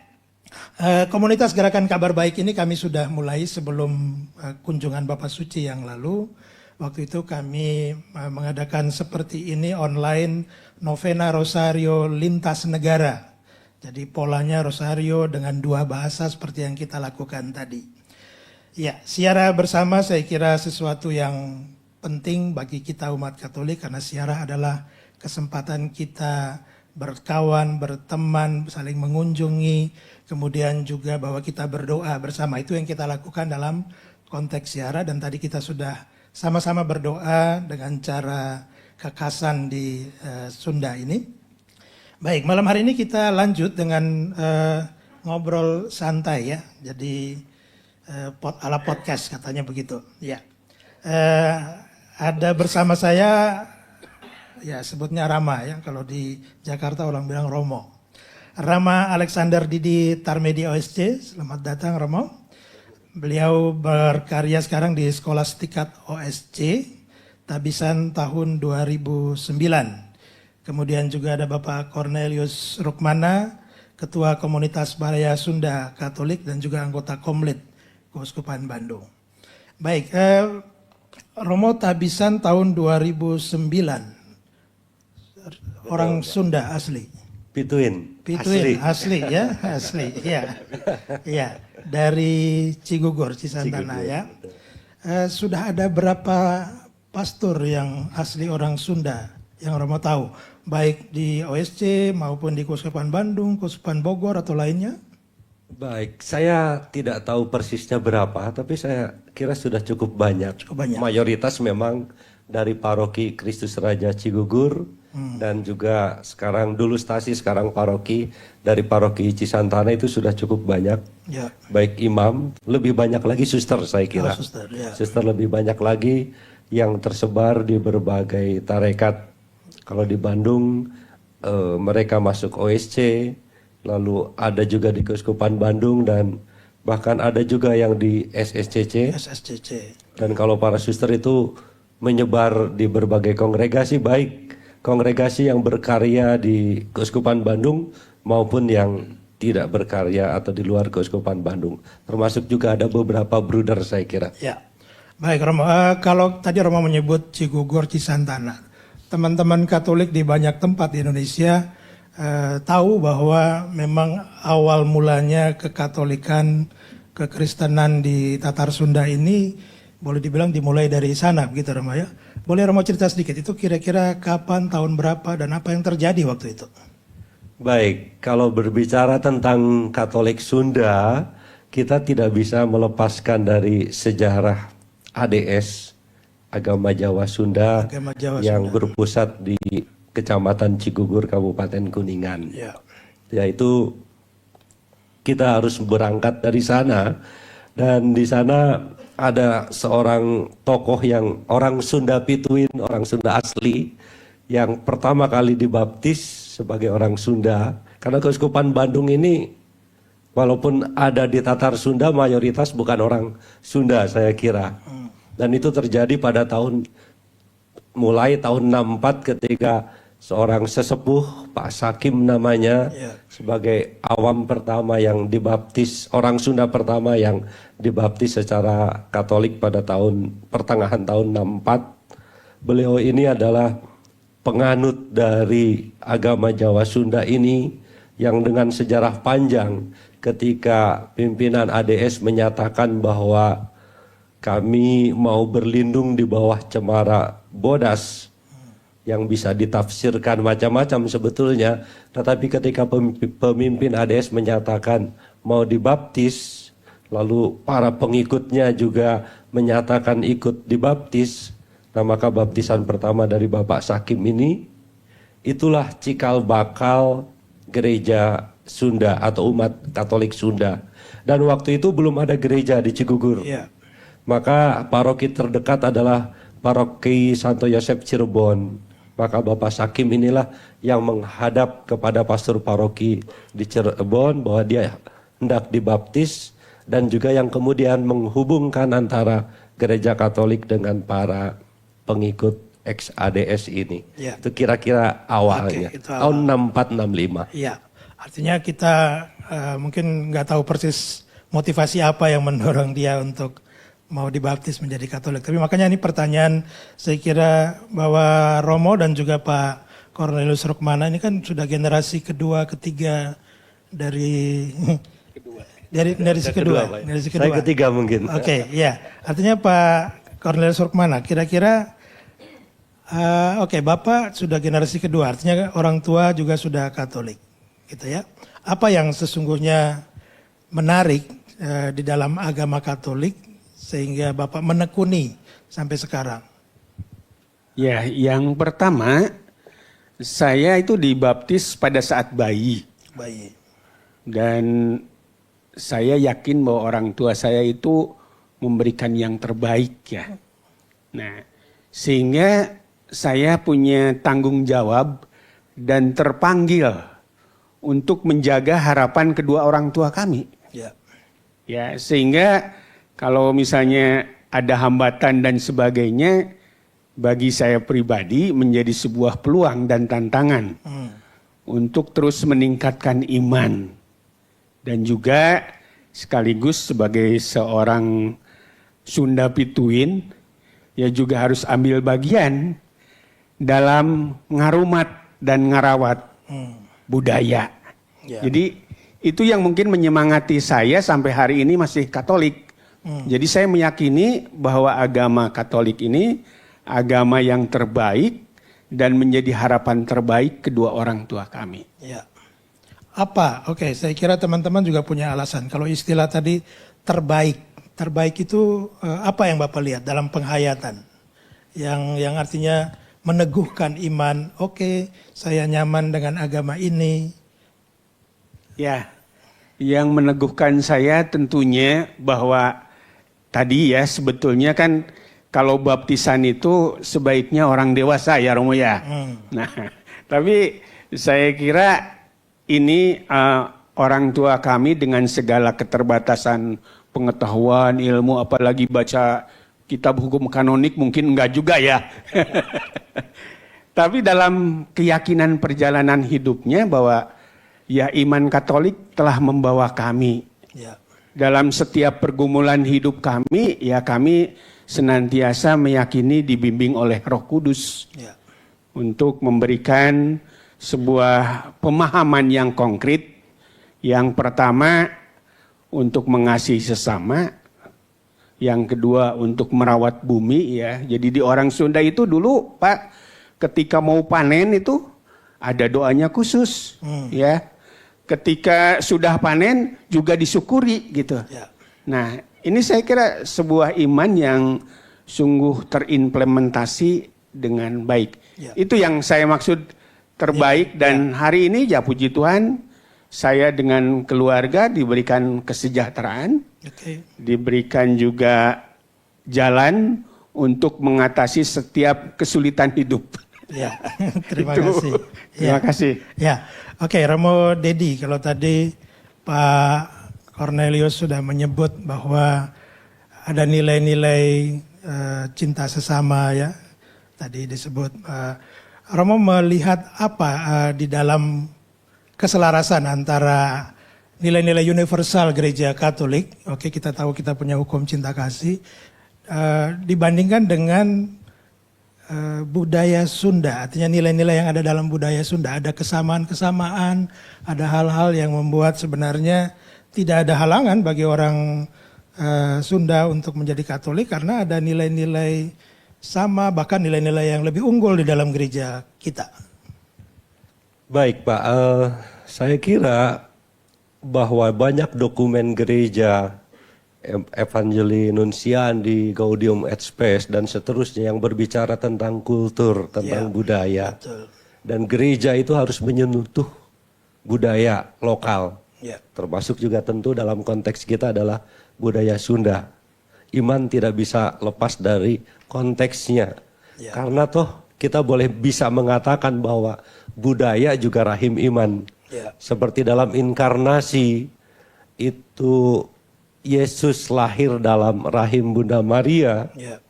komunitas Gerakan Kabar Baik ini kami sudah mulai sebelum kunjungan Bapak Suci yang lalu. Waktu itu kami mengadakan seperti ini online novena Rosario lintas negara. Jadi polanya Rosario dengan 2 bahasa seperti yang kita lakukan tadi. Ya, siarah bersama saya kira sesuatu yang penting bagi kita umat Katolik karena siarah adalah kesempatan kita berkawan, berteman, saling mengunjungi, kemudian juga bahwa kita berdoa bersama. Itu yang kita lakukan dalam konteks siarah dan tadi kita sudah sama-sama berdoa dengan cara kekasan di Sunda ini. Baik, malam hari ini kita lanjut dengan ngobrol santai ya. Jadi ala podcast katanya begitu. Ya, ada bersama saya ya sebutnya Rama ya. Kalau di Jakarta orang bilang Romo. Rama Alexander Didi Tarmedi OSC. Selamat datang Romo. Beliau berkarya sekarang di Sekolah Stikat OSC, Tabisan tahun 2009. Kemudian juga ada Bapak Cornelius Rukmana, Ketua Komunitas Baraya Sunda Katolik dan juga anggota Komlit Keuskupan Bandung. Baik, Romo Tabisan tahun 2009. Orang Sunda asli.
Pituin
asli ya, asli ya. Ya, dari Cigugur, Cisantana ya. Sudah ada berapa pastor yang asli orang Sunda yang Romo tahu, baik di OSC maupun di Keuskupan Bandung, Keuskupan Bogor atau lainnya?
Baik, saya tidak tahu persisnya berapa, tapi saya kira sudah cukup banyak.
Cukup banyak.
Mayoritas memang dari paroki Kristus Raja Cigugur dan juga sekarang dulu stasi, sekarang paroki dari paroki Cisantana itu sudah cukup banyak.
Ya.
Baik imam, lebih banyak lagi suster saya kira.
Oh, suster, ya.
Suster lebih banyak lagi yang tersebar di berbagai tarekat. Kalau di Bandung mereka masuk OSC, lalu ada juga di Keuskupan Bandung dan bahkan ada juga yang di SSCC.
SSCC.
Dan kalau para suster itu menyebar di berbagai kongregasi, baik kongregasi yang berkarya di Keuskupan Bandung maupun yang tidak berkarya atau di luar Keuskupan Bandung. Termasuk juga ada beberapa bruder saya kira.
Ya, baik Romo. Kalau tadi Romo menyebut Cigugur Cisantana, teman-teman Katolik di banyak tempat di Indonesia tahu bahwa memang awal mulanya kekatolikan, kekristenan di Tatar Sunda ini boleh dibilang dimulai dari sana, begitu Romo ya. Boleh Romo cerita sedikit, itu kira-kira kapan, tahun berapa, dan apa yang terjadi waktu itu?
Baik, kalau berbicara tentang Katolik Sunda, kita tidak bisa melepaskan dari sejarah ADS, Agama Jawa Sunda,
Agama Jawa
yang
Sunda.
berpusat di Kecamatan Cigugur, Kabupaten Kuningan.
Ya.
Yaitu kita harus berangkat dari sana, dan di sana ada seorang tokoh yang orang Sunda Pituin, orang Sunda asli, yang pertama kali dibaptis sebagai orang Sunda. Karena Keuskupan Bandung ini walaupun ada di Tatar Sunda, mayoritas bukan orang Sunda saya kira. Dan itu terjadi pada mulai tahun 64 ketika seorang sesepuh, Pak Sakim namanya, sebagai awam pertama yang dibaptis, orang Sunda pertama yang dibaptis secara Katolik pada pertengahan tahun 64. Beliau ini adalah penganut dari agama Jawa Sunda ini yang dengan sejarah panjang ketika pimpinan ADS menyatakan bahwa kami mau berlindung di bawah cemara Bodas yang bisa ditafsirkan macam-macam sebetulnya, tetapi ketika pemimpin ADS menyatakan mau dibaptis, lalu para pengikutnya juga menyatakan ikut dibaptis, nah maka baptisan pertama dari Bapak Sakim ini, itulah cikal bakal gereja Sunda atau umat Katolik Sunda. Dan waktu itu belum ada gereja di Cigugur.
Ya.
Maka paroki terdekat adalah paroki Santo Yosef Cirebon. Maka Bapak Sakim inilah yang menghadap kepada pastor paroki di Cirebon bahwa dia hendak dibaptis, dan juga yang kemudian menghubungkan antara gereja Katolik dengan para pengikut ex-ADS ini.
Ya.
Itu kira-kira awalnya,
Oke, itu awal.
tahun 64-65.
Iya, artinya kita mungkin nggak tahu persis motivasi apa yang mendorong dia untuk mau dibaptis menjadi Katolik. Tapi makanya ini pertanyaan, saya kira bahwa Romo dan juga Pak Cornelius Rukmana ini kan sudah generasi kedua, ketiga dari si kedua.
Pak.
Dari si
Saya
kedua.
ketiga mungkin.
Oke, ya. Artinya Pak Cornelius Rukmana, kira-kira oke, Bapak sudah generasi kedua, artinya orang tua juga sudah Katolik, gitu ya. Apa yang sesungguhnya menarik di dalam agama Katolik sehingga Bapak menekuni sampai sekarang?
Ya, yang pertama, saya itu dibaptis pada saat bayi.
Baik.
Dan saya yakin bahwa orang tua saya itu memberikan yang terbaik ya. Nah, sehingga saya punya tanggung jawab dan terpanggil untuk menjaga harapan kedua orang tua kami.
Ya.
Ya, sehingga kalau misalnya ada hambatan dan sebagainya, bagi saya pribadi menjadi sebuah peluang dan tantangan untuk terus meningkatkan iman. Dan juga sekaligus sebagai seorang Sunda Pituin, ya juga harus ambil bagian dalam ngarumat dan ngarawat budaya.
Ya.
Jadi itu yang mungkin menyemangati saya sampai hari ini masih Katolik. Jadi saya meyakini bahwa agama Katolik ini agama yang terbaik dan menjadi harapan terbaik kedua orang tua kami.
Ya. Apa? Oke, saya kira teman-teman juga punya alasan. Kalau istilah tadi terbaik itu apa yang Bapak lihat dalam penghayatan? Yang artinya meneguhkan iman. Oke, saya nyaman dengan agama ini.
Ya, yang meneguhkan saya tentunya bahwa tadi ya sebetulnya kan kalau baptisan itu sebaiknya orang dewasa ya Romo ya. Nah, tapi saya kira ini orang tua kami dengan segala keterbatasan pengetahuan, ilmu, apalagi baca kitab hukum kanonik mungkin enggak juga ya. Tapi dalam keyakinan perjalanan hidupnya bahwa ya iman Katolik telah membawa kami.
Ya.
Dalam setiap pergumulan hidup kami, ya kami senantiasa meyakini dibimbing oleh Roh Kudus.
Ya.
Untuk memberikan sebuah pemahaman yang konkret. Yang pertama untuk mengasihi sesama, yang kedua untuk merawat bumi ya. Jadi di orang Sunda itu dulu Pak, ketika mau panen itu ada doanya khusus ya. Ketika sudah panen juga disyukuri gitu.
Ya.
Nah, ini saya kira sebuah iman yang sungguh terimplementasi dengan baik.
Ya.
Itu yang saya maksud terbaik dan hari ini ya puji Tuhan saya dengan keluarga diberikan kesejahteraan, diberikan juga jalan untuk mengatasi setiap kesulitan hidup.
Ya, terima kasih.
Terima kasih.
Ya, oke, Romo Dedi, kalau tadi Pak Cornelius sudah menyebut bahwa ada nilai-nilai cinta sesama ya, tadi disebut. Romo melihat apa di dalam keselarasan antara nilai-nilai universal gereja Katolik, oke kita tahu kita punya hukum cinta kasih, dibandingkan dengan budaya Sunda, artinya nilai-nilai yang ada dalam budaya Sunda, ada kesamaan-kesamaan, ada hal-hal yang membuat sebenarnya tidak ada halangan bagi orang Sunda untuk menjadi Katolik karena ada nilai-nilai sama, bahkan nilai-nilai yang lebih unggul di dalam gereja kita.
Baik Pak, saya kira bahwa banyak dokumen gereja, Evangelii Nuntiandi, Gaudium et Spes, dan seterusnya yang berbicara tentang kultur, tentang budaya.
Betul.
Dan gereja itu harus menyentuh budaya lokal.
Ya.
Termasuk juga tentu dalam konteks kita adalah budaya Sunda. Iman tidak bisa lepas dari konteksnya.
Ya.
Karena toh kita boleh bisa mengatakan bahwa budaya juga rahim iman.
Ya.
Seperti dalam inkarnasi itu Yesus lahir dalam rahim Bunda Maria,
Ya.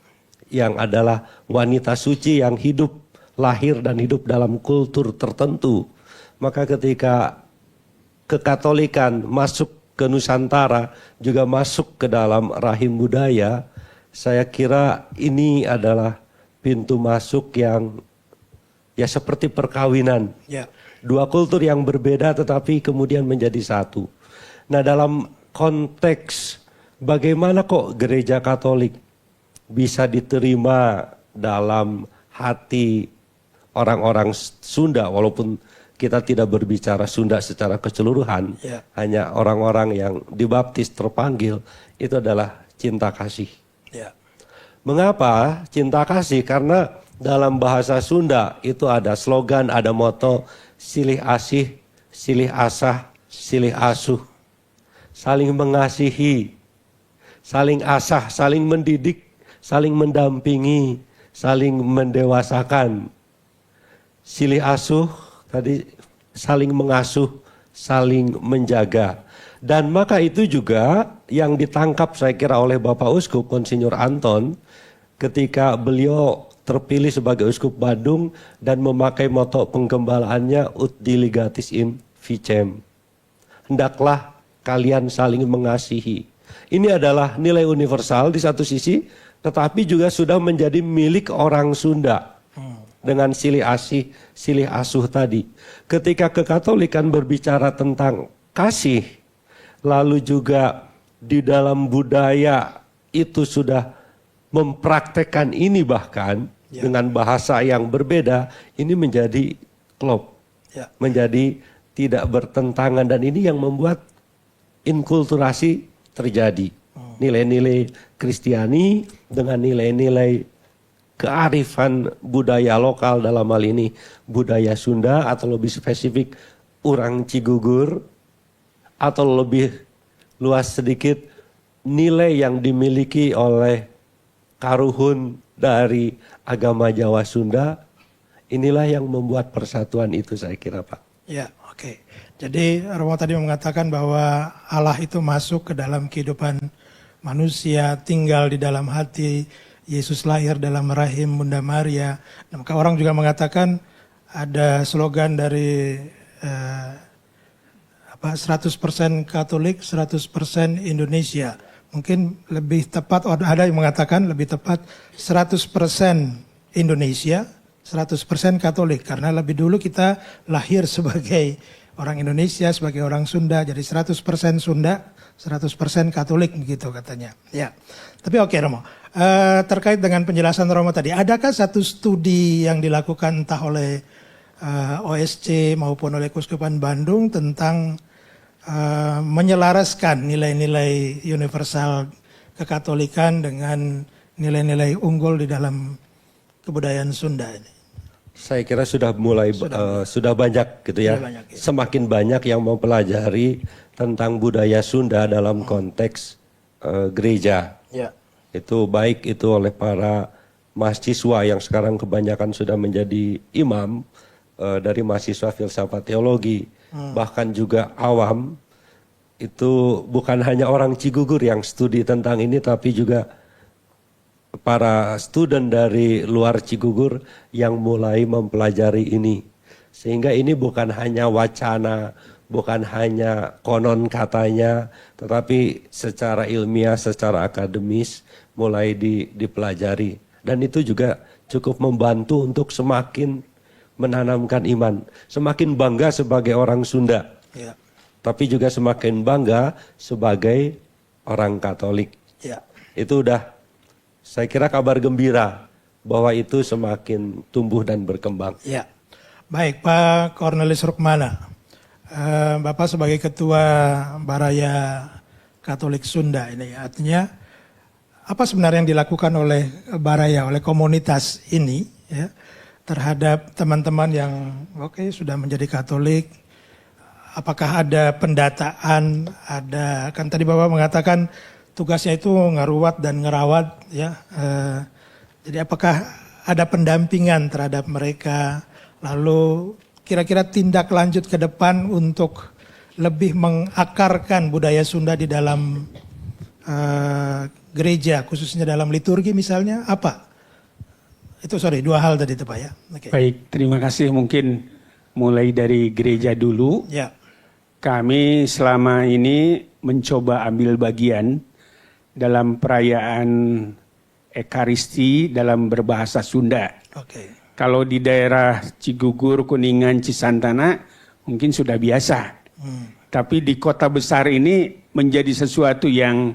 yang adalah wanita suci yang hidup, lahir dan hidup dalam kultur tertentu. Maka ketika kekatolikan masuk ke Nusantara, juga masuk ke dalam rahim budaya, saya kira ini adalah pintu masuk yang ya seperti perkawinan.
Ya.
Dua kultur yang berbeda tetapi kemudian menjadi satu. Nah, dalam konteks bagaimana kok gereja Katolik bisa diterima dalam hati orang-orang Sunda, walaupun kita tidak berbicara Sunda secara keseluruhan,
Ya.
hanya orang-orang yang dibaptis terpanggil, itu adalah cinta kasih.
Ya.
Mengapa cinta kasih? Karena dalam bahasa Sunda itu ada slogan, ada moto, silih asih, silih asah, silih asuh. Saling mengasihi, saling asah, saling mendidik, saling mendampingi, saling mendewasakan. Silih asuh, tadi saling mengasuh, saling menjaga. Dan maka itu juga yang ditangkap saya kira oleh Bapak Uskup Monsinyur Anton ketika beliau terpilih sebagai Uskup Bandung dan memakai moto penggembalaannya Ut Diligatis in Vicem. Hendaklah kalian saling mengasihi. Ini adalah nilai universal di satu sisi, tetapi juga sudah menjadi milik orang Sunda. Dengan silih asih, silih asuh tadi. Ketika kekatolikan berbicara tentang kasih, lalu juga di dalam budaya itu sudah mempraktekkan ini bahkan dengan bahasa yang berbeda, ini menjadi klop, menjadi tidak bertentangan, dan ini yang membuat inkulturasi terjadi. Nilai-nilai Kristiani dengan nilai-nilai kearifan budaya lokal, dalam hal ini budaya Sunda atau lebih spesifik orang Cigugur, atau lebih luas sedikit nilai yang dimiliki oleh karuhun dari agama Jawa Sunda. Inilah yang membuat persatuan itu, saya kira, Pak.
Ya, oke. Jadi Romo tadi mengatakan bahwa Allah itu masuk ke dalam kehidupan manusia, tinggal di dalam hati, Yesus lahir dalam rahim Bunda Maria. Nah, maka orang juga mengatakan ada slogan dari 100% Katolik, 100% Indonesia. Mungkin lebih tepat, ada yang mengatakan lebih tepat 100% Indonesia, 100% Katolik. Karena lebih dulu kita lahir sebagai orang Indonesia, sebagai orang Sunda, jadi 100% Sunda, 100% Katolik gitu katanya. Ya, tapi oke Romo, terkait dengan penjelasan Romo tadi, adakah satu studi yang dilakukan entah oleh OSC maupun oleh Keuskupan Bandung tentang menyelaraskan nilai-nilai universal kekatolikan dengan nilai-nilai unggul di dalam kebudayaan Sunda ini?
Saya kira sudah mulai sudah banyak gitu ya.
Banyak, ya.
Semakin banyak yang mempelajari tentang budaya Sunda dalam konteks gereja.
Ya.
Itu baik itu oleh para mahasiswa yang sekarang kebanyakan sudah menjadi imam, dari mahasiswa filsafat teologi, bahkan juga awam. Itu bukan hanya orang Cigugur yang studi tentang ini, tapi juga para student dari luar Cigugur yang mulai mempelajari ini. Sehingga ini bukan hanya wacana, bukan hanya konon katanya, tetapi secara ilmiah, secara akademis mulai dipelajari. Dan itu juga cukup membantu untuk semakin menanamkan iman. Semakin bangga sebagai orang Sunda,
Ya.
tapi juga semakin bangga sebagai orang Katolik.
Ya.
Itu udah, saya kira, kabar gembira bahwa itu semakin tumbuh dan berkembang.
Ya, baik Pak Cornelis Rukmana, Bapak sebagai Ketua Baraya Katolik Sunda ini, artinya apa sebenarnya yang dilakukan oleh Baraya, oleh komunitas ini ya, terhadap teman-teman yang sudah menjadi Katolik? Apakah ada pendataan, ada, kan tadi Bapak mengatakan tugasnya itu ngeruat dan ngerawat ya. Jadi apakah ada pendampingan terhadap mereka, lalu kira-kira tindak lanjut ke depan untuk lebih mengakarkan budaya Sunda di dalam gereja, khususnya dalam liturgi misalnya, apa? Itu dua hal tadi itu Pak ya. Okay.
Baik, terima kasih. Mungkin mulai dari gereja dulu.
Ya.
Kami selama ini mencoba ambil bagian dalam perayaan Ekaristi dalam berbahasa Sunda.
Oke.
Kalau di daerah Cigugur, Kuningan, Cisantana mungkin sudah biasa. Tapi di kota besar ini menjadi sesuatu yang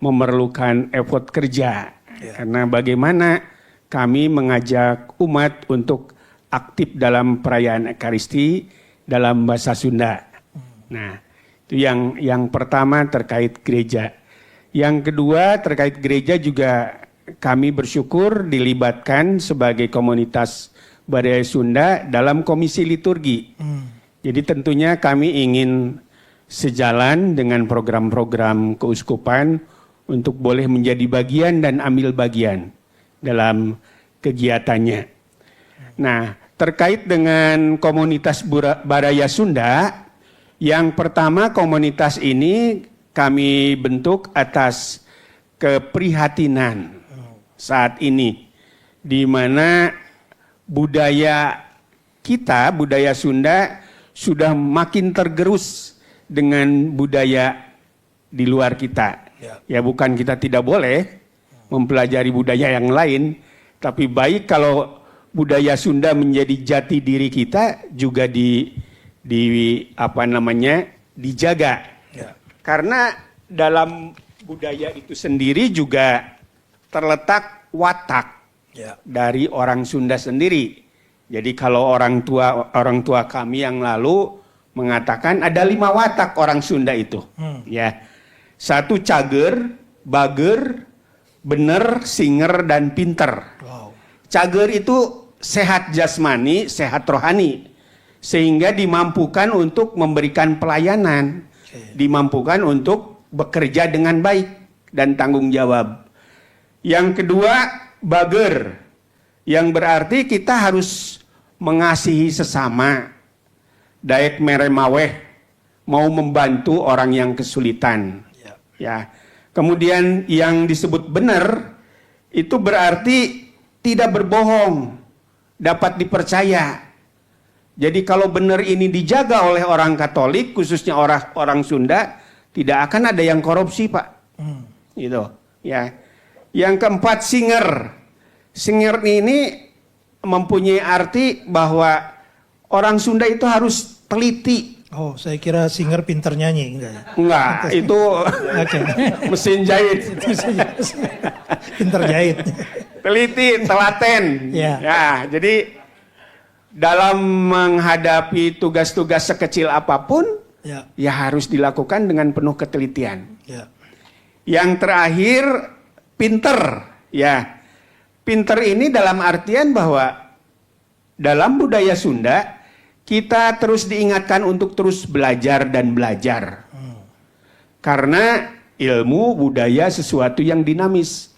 memerlukan effort kerja. Karena bagaimana kami mengajak umat untuk aktif dalam perayaan Ekaristi dalam bahasa Sunda. Nah, itu yang pertama terkait gereja. Yang kedua terkait gereja juga kami bersyukur dilibatkan sebagai komunitas Baraya Sunda dalam komisi liturgi. Jadi tentunya kami ingin sejalan dengan program-program keuskupan untuk boleh menjadi bagian dan ambil bagian dalam kegiatannya. Nah, terkait dengan komunitas Baraya Sunda, yang pertama komunitas ini kami bentuk atas keprihatinan saat ini, di mana budaya kita, budaya Sunda sudah makin tergerus dengan budaya di luar kita. Ya bukan kita tidak boleh mempelajari budaya yang lain, tapi baik kalau budaya Sunda menjadi jati diri kita juga dijaga. Karena dalam budaya itu sendiri juga terletak watak dari orang Sunda sendiri. Jadi kalau orang tua kami yang lalu mengatakan ada 5 watak orang Sunda itu. Ya. 1 cager, bager, bener, singer, dan pinter.
Wow.
Cager itu sehat jasmani, sehat rohani. Sehingga dimampukan untuk memberikan pelayanan. Dimampukan untuk bekerja dengan baik dan tanggung jawab. Yang kedua, bager. Yang berarti kita harus mengasihi sesama. Daek meremaweh, mau membantu orang yang kesulitan. Ya. Kemudian yang disebut benar itu berarti tidak berbohong, dapat dipercaya. Jadi kalau benar ini dijaga oleh orang Katolik, khususnya orang Sunda, tidak akan ada yang korupsi, Pak. Gitu. Ya. Yang keempat, singer. Singer ini mempunyai arti bahwa orang Sunda itu harus teliti.
Oh, saya kira singer pinter nyanyi, enggak ya?
Enggak, itu
Oke.
mesin jahit.
Pinter jahit.
Teliti, telaten.
Ya.
Ya, jadi dalam menghadapi tugas-tugas sekecil apapun, ya harus dilakukan dengan penuh ketelitian.
Ya.
Yang terakhir, pinter. Ya, pinter ini dalam artian bahwa dalam budaya Sunda, kita terus diingatkan untuk terus belajar dan belajar. Karena ilmu budaya sesuatu yang dinamis.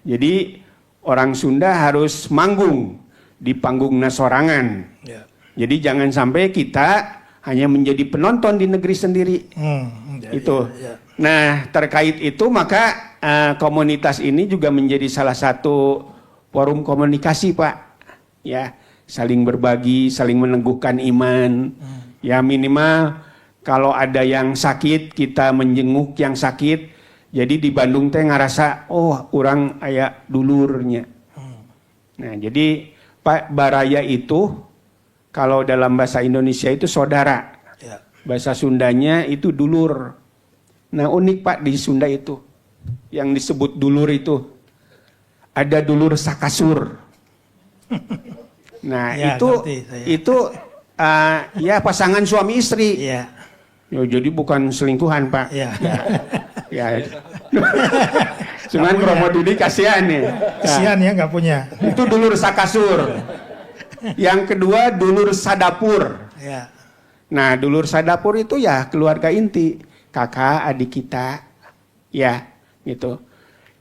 Jadi orang Sunda harus manggung di panggung nasorangan.
Ya.
Jadi jangan sampai kita hanya menjadi penonton di negeri sendiri. Itu. Nah, terkait itu maka komunitas ini juga menjadi salah satu forum komunikasi, Pak. Ya. Saling berbagi, saling meneguhkan iman. Ya minimal kalau ada yang sakit, kita menjenguk yang sakit. Jadi di Bandung teh ngerasa, oh orang aya dulurnya. Nah jadi Pak Baraya itu, kalau dalam bahasa Indonesia itu saudara. Bahasa Sundanya itu dulur. Nah unik Pak di Sunda itu. Yang disebut dulur itu. Ada dulur sakasur. Nah
Ya,
itu ya pasangan suami istri.
Ya.
Ya, jadi bukan selingkuhan Pak.
Ya.
Ya. Cuman promo Dudi kasihan ya.
Kasihan ya nggak punya.
Itu dulur sakasur. Yang kedua dulur sadapur.
Ya.
Nah dulur sadapur itu ya keluarga inti, kakak adik kita, ya gitu.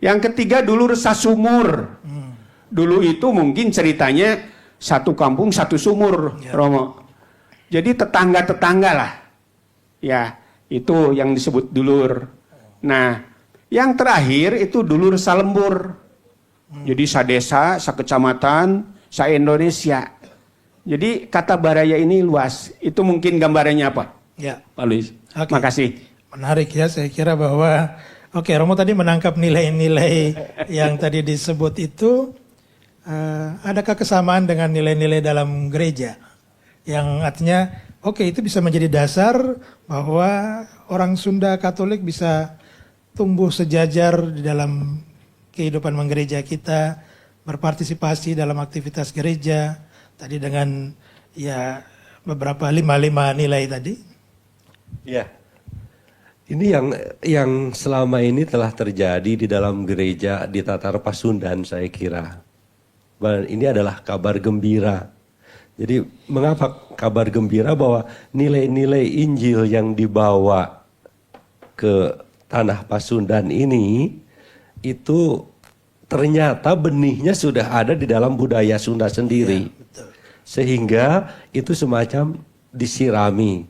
Yang ketiga dulur sasumur. Dulu itu mungkin ceritanya satu kampung satu sumur, Romo. Jadi tetangga-tetangga lah. Ya, itu yang disebut dulur. Nah, yang terakhir itu dulur salembur. Jadi sadesa, sakecamatan, sa-Indonesia. Jadi kata Baraya ini luas. Itu mungkin gambarannya apa?
Ya.
Pak Luis.
Oke.
Makasih.
Menarik ya, saya kira bahwa Romo tadi menangkap nilai-nilai yang tadi disebut itu. Adakah kesamaan dengan nilai-nilai dalam gereja? Yang artinya, itu bisa menjadi dasar bahwa orang Sunda Katolik bisa tumbuh sejajar di dalam kehidupan menggereja kita, berpartisipasi dalam aktivitas gereja, tadi dengan ya beberapa 5 nilai tadi.
Ya, ini yang selama ini telah terjadi di dalam gereja di Tatar Pasundan saya kira. Dan ini adalah kabar gembira. Jadi mengapa kabar gembira bahwa nilai-nilai Injil yang dibawa ke tanah Pasundan ini itu ternyata benihnya sudah ada di dalam budaya Sunda sendiri.
Ya, betul.
Sehingga itu semacam disirami.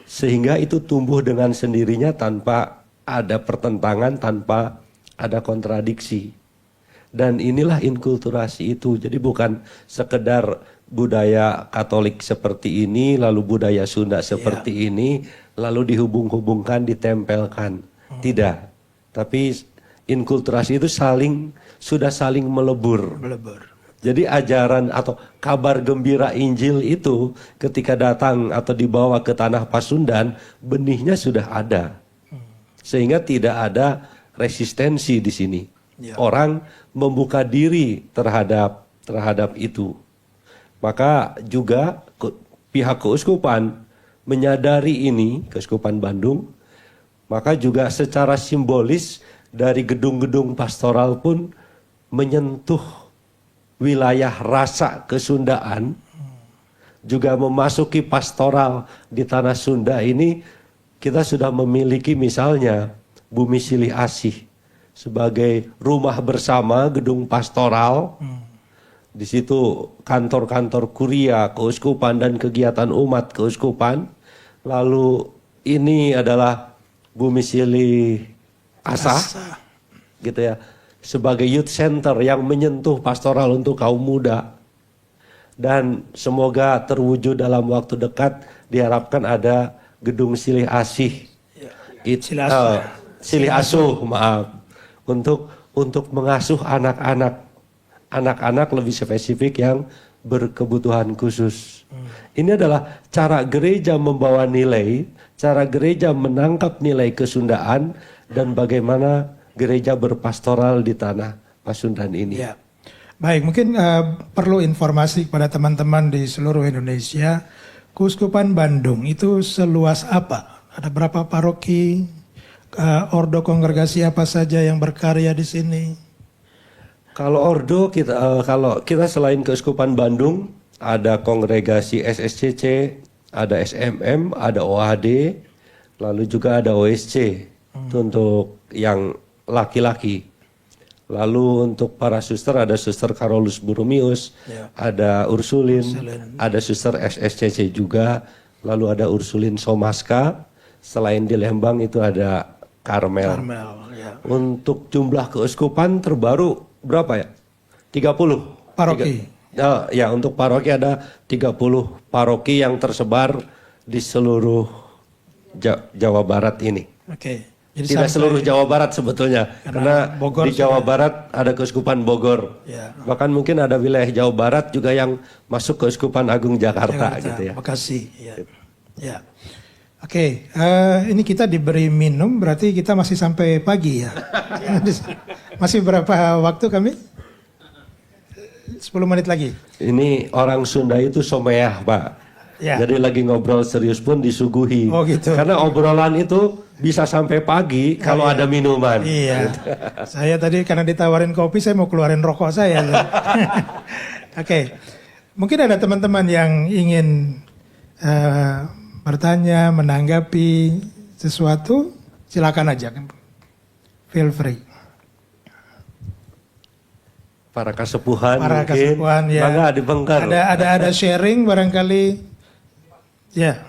Sehingga itu tumbuh dengan sendirinya tanpa ada pertentangan, tanpa ada kontradiksi. Dan inilah inkulturasi itu. Jadi bukan sekedar budaya Katolik seperti ini, lalu budaya Sunda seperti ini, lalu dihubung-hubungkan, ditempelkan. Tidak. Tapi inkulturasi itu sudah saling melebur. Jadi ajaran atau kabar gembira Injil itu ketika datang atau dibawa ke tanah Pasundan, benihnya sudah ada. Sehingga tidak ada resistensi di sini. Orang membuka diri terhadap itu. Maka juga pihak keuskupan menyadari ini, Keuskupan Bandung, maka juga secara simbolis dari gedung-gedung pastoral pun menyentuh wilayah rasa kesundaan, juga memasuki pastoral di tanah Sunda ini. Kita sudah memiliki misalnya Bumi Silih Asih sebagai rumah bersama gedung pastoral. Di situ kantor-kantor kuria, keuskupan dan kegiatan umat keuskupan. Lalu ini adalah Bumi Silih Asah, gitu ya, sebagai youth center yang menyentuh pastoral untuk kaum muda. Dan semoga terwujud dalam waktu dekat, diharapkan ada gedung Silih Asih, Silih Asuh, maaf, untuk mengasuh anak-anak lebih spesifik yang berkebutuhan khusus. Ini adalah cara gereja membawa nilai, cara gereja menangkap nilai kesundaan, dan bagaimana gereja berpastoral di tanah Pasundan ini.
Ya. Baik, mungkin perlu informasi kepada teman-teman di seluruh Indonesia. Keuskupan Bandung itu seluas apa? Ada berapa paroki, ordo kongregasi apa saja yang berkarya di sini?
Kalau ordo kalau kita selain Keuskupan Bandung ada kongregasi SSCC, ada SMM, ada OAD, lalu juga ada OSC untuk yang laki-laki. Lalu untuk para suster ada Suster Carolus Burumius, ada Ursulin, ada Suster SSCC juga, lalu ada Ursulin Somaska. Selain di Lembang itu ada Karmel.
Ya.
Untuk jumlah keuskupan terbaru berapa ya? 30
Paroki.
Ya, untuk paroki ada 30 paroki yang tersebar di seluruh Jawa Barat ini.
Oke. Jadi
Tidak seluruh Jawa Barat sebetulnya, karena
Bogor
di Jawa Barat ada Keuskupan Bogor.
Ya.
Bahkan mungkin ada wilayah Jawa Barat juga yang masuk Keuskupan Agung Jakarta gitu ya.
Bekasi. Ya. Oke, ini kita diberi minum, berarti kita masih sampai pagi ya. Masih berapa waktu kami? 10 menit lagi.
Ini orang Sunda itu someah, Pak.
Ya.
Jadi lagi ngobrol serius pun disuguhi.
Oh gitu.
Karena obrolan itu bisa sampai pagi kalau ada minuman.
Iya. Saya tadi karena ditawarin kopi, saya mau keluarin rokok saya. Oke. Mungkin ada teman-teman yang ingin bertanya, menanggapi sesuatu, silakan aja. Feel free.
Para kasepuhan
Para
mungkin.
kasepuhan ya.
Bangga dibengkar.
Ada sharing barangkali. Ya.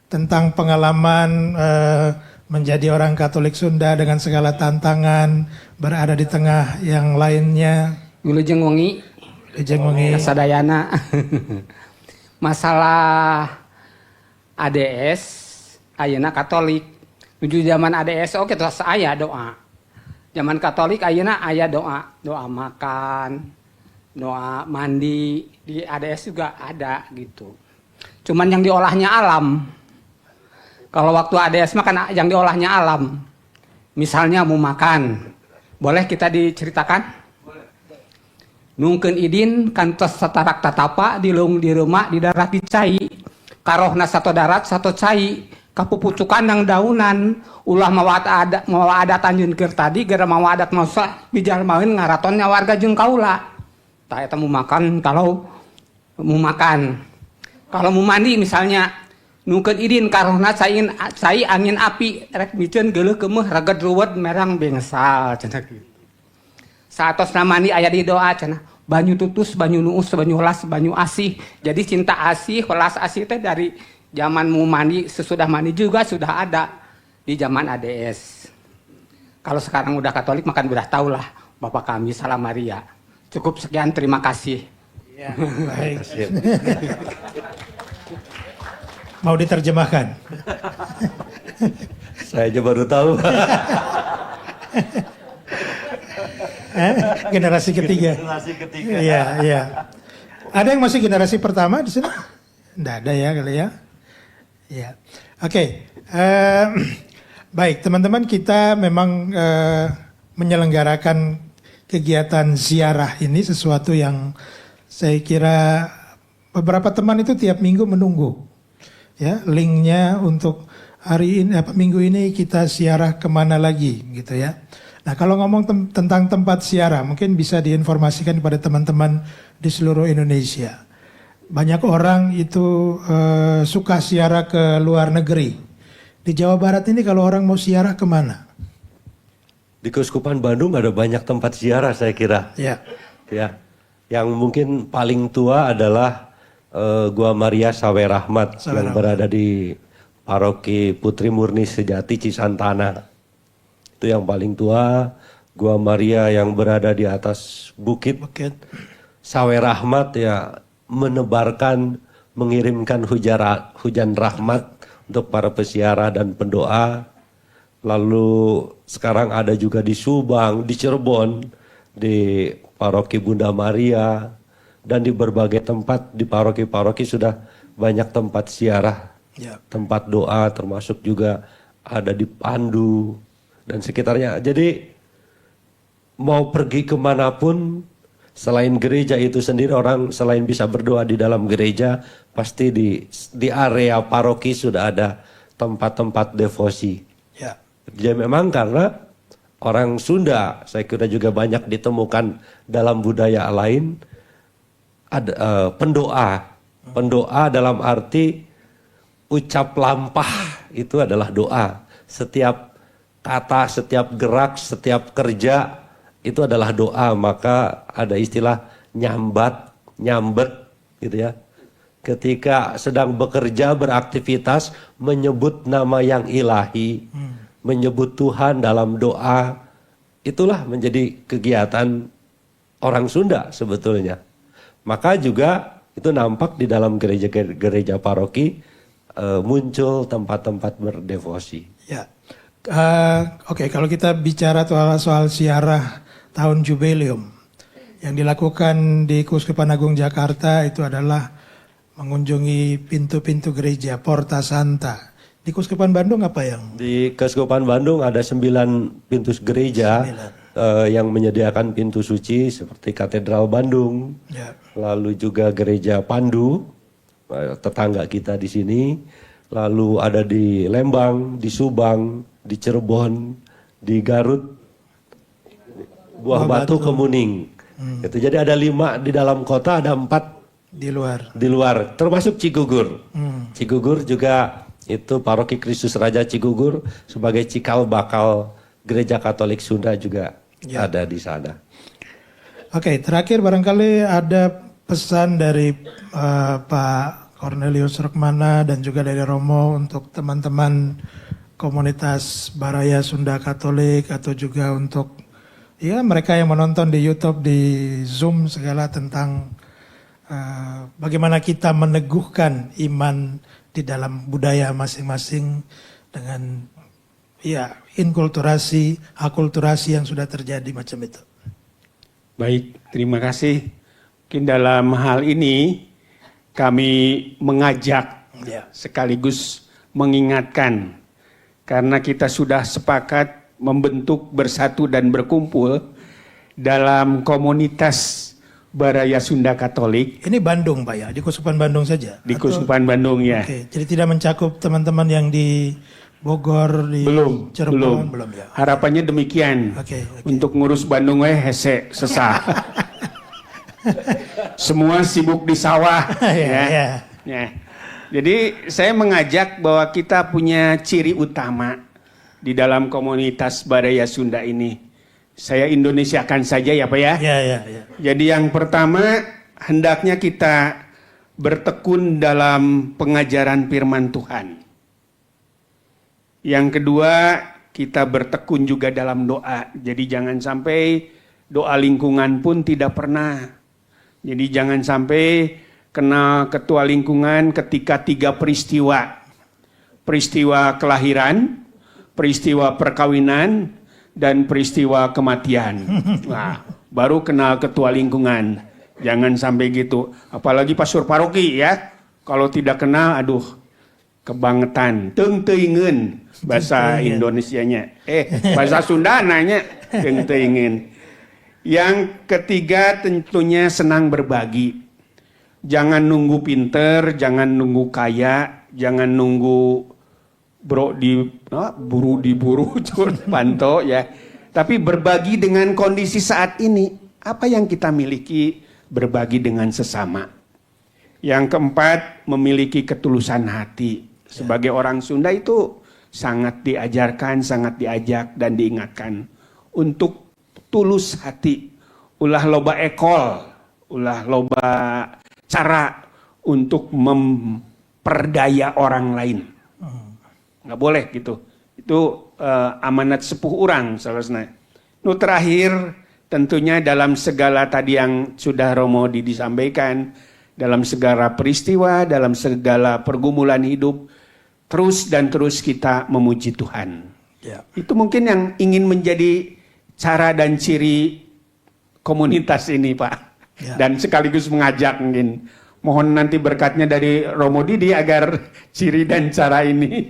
Tentang pengalaman menjadi orang Katolik Sunda dengan segala tantangan, berada di tengah yang lainnya.
Wilujeng wengi, sadayana. Masalah ADS, ayeuna Katolik. Menuju zaman ADS oke terus aya doa. Zaman Katolik ayeuna aya doa makan, doa mandi, di ADS juga ada gitu. Cuman yang diolahnya alam. Kalau waktu ADS mah kan yang diolahnya alam. Misalnya mau makan, boleh kita diceritakan? Nungkeun idin kantos satarak tatapa dilung di rumah di darat dicai. Karohna satu darat satu cai. Kapupucukan yang daunan ulah mawa adat anjeun keur tadi gara mawa adat masa bijalmaeun ngaratonnya warga jeung kaula. Tah eta mau makan kalau mau makan. Kalau mau mandi misalnya nungkeun idin karohna cai angin api rek biceun geuleuh keumeuh raged ruwet merang bengsal cenah kitu. Saatosna mandi aya di doa cenah banyu tutus, banyu nuus, banyu las, banyu asih. Jadi cinta asih, welas asih teh dari zaman mau mandi, sesudah mandi juga sudah ada di zaman ADS. Kalau sekarang udah Katolik makan udah tahu lah Bapak kami Salam Maria. Cukup sekian, terima kasih.
Ya, baik. Mau diterjemahkan?
Saya aja baru tahu.
Generasi ketiga. Iya, iya. Ada yang masih generasi pertama di sini? Nggak ada ya kali ya. Ya, oke. Baik, teman-teman, kita memang menyelenggarakan kegiatan ziarah ini sesuatu yang saya kira beberapa teman itu tiap minggu menunggu ya linknya untuk hari ini minggu ini kita siarah kemana lagi gitu ya. Nah kalau ngomong tentang tempat siarah mungkin bisa diinformasikan kepada teman-teman di seluruh Indonesia. Banyak orang itu suka siarah ke luar negeri. Di Jawa Barat ini kalau orang mau siarah kemana?
Di Keuskupan Bandung ada banyak tempat ziarah saya kira.
Ya.
Ya. Yang mungkin paling tua adalah Gua Maria Sawe Rahmat yang berada di Paroki Putri Murni Sejati Cisantana. Itu yang paling tua. Gua Maria yang berada di atas bukit. Sawe Rahmat ya menebarkan, mengirimkan hujan rahmat untuk para peziarah dan pendoa. Lalu sekarang ada juga di Subang, di Cirebon, di Paroki Bunda Maria, dan di berbagai tempat di paroki-paroki sudah banyak tempat ziarah, tempat doa, termasuk juga ada di Pandu dan sekitarnya. Jadi mau pergi kemanapun selain gereja itu sendiri, orang selain bisa berdoa di dalam gereja, pasti di area paroki sudah ada tempat-tempat devosi.
Ya.
Ya memang karena orang Sunda saya kira juga banyak ditemukan dalam budaya lain ada pendoa dalam arti ucap lampah itu adalah doa. Setiap kata, setiap gerak, setiap kerja itu adalah doa. Maka ada istilah nyambet gitu ya. Ketika sedang bekerja beraktivitas menyebut nama yang ilahi, menyebut Tuhan dalam doa, itulah menjadi kegiatan orang Sunda sebetulnya. Maka juga itu nampak di dalam gereja paroki muncul tempat-tempat berdevosi.
Ya, oke, kalau kita bicara soal ziarah tahun jubileum yang dilakukan di Keuskupan Agung Jakarta itu adalah mengunjungi pintu-pintu gereja, Porta Santa. Di Keuskupan Bandung apa yang?
Di Keuskupan Bandung ada 9 pintu gereja yang menyediakan pintu suci seperti Katedral Bandung, lalu juga Gereja Pandu, tetangga kita di sini, lalu ada di Lembang, di Subang, di Cirebon, di Garut, Buah Batu, Kemuning. Itu jadi ada 5 di dalam kota, ada 4
di luar.
Di luar, termasuk Cigugur. Cigugur juga itu Paroki Kristus Raja Cigugur sebagai cikal bakal Gereja Katolik Sunda juga ada di sana.
Oke, terakhir barangkali ada pesan dari Pak Cornelius Rukmana dan juga dari Romo untuk teman-teman komunitas Baraya Sunda Katolik atau juga untuk ya mereka yang menonton di YouTube, di Zoom segala tentang bagaimana kita meneguhkan iman di dalam budaya masing-masing dengan ya inkulturasi, akulturasi yang sudah terjadi macam itu.
Baik, terima kasih. Mungkin dalam hal ini kami mengajak sekaligus mengingatkan karena kita sudah sepakat membentuk bersatu dan berkumpul dalam komunitas Baraya Sunda Katolik.
Ini Bandung Pak ya, di Keuskupan Bandung saja?
Di Keuskupan Bandung ya.
Oke, jadi tidak mencakup teman-teman yang di Bogor, di Cirebon? Belum ya.
Harapannya demikian.
Oke.
Untuk ngurus Bandung hese, sesah. Semua sibuk di sawah. Ya. Jadi saya mengajak bahwa kita punya ciri utama di dalam komunitas Baraya Sunda ini. Saya Indonesiakan saja ya Pak ya.
Ya.
Jadi yang pertama hendaknya kita bertekun dalam pengajaran firman Tuhan. Yang kedua kita bertekun juga dalam doa. Jadi jangan sampai doa lingkungan pun tidak pernah. Jadi jangan sampai kena ketua lingkungan ketika 3 peristiwa. Peristiwa kelahiran, peristiwa perkawinan, dan peristiwa kematian. Nah, baru kenal ketua lingkungan. Jangan sampai gitu. Apalagi pastor paroki ya. Kalau tidak kenal, aduh, kebangetan. Teung teuingeun bahasa Indonesianya. Bahasa Sunda nanya teung teuingeun. Yang ketiga tentunya senang berbagi. jangan nunggu pinter, jangan nunggu kaya, jangan nunggu buru panto ya. Tapi berbagi dengan kondisi saat ini, apa yang kita miliki, berbagi dengan sesama. Yang keempat, memiliki ketulusan hati. Sebagai orang Sunda itu sangat diajarkan, sangat diajak dan diingatkan untuk tulus hati. Ulah loba ekol, ulah loba cara untuk memperdaya orang lain. Nggak boleh gitu. Itu amanat sepuh orang selesai. Nu terakhir, tentunya dalam segala tadi yang sudah Romo Didi sampaikan, dalam segala peristiwa, dalam segala pergumulan hidup, terus dan terus kita memuji Tuhan.
Ya.
Itu mungkin yang ingin menjadi cara dan ciri komunitas ini, Pak.
Ya.
Dan sekaligus mengajak mungkin. Mohon nanti berkatnya dari Romo Didi agar ciri dan cara ini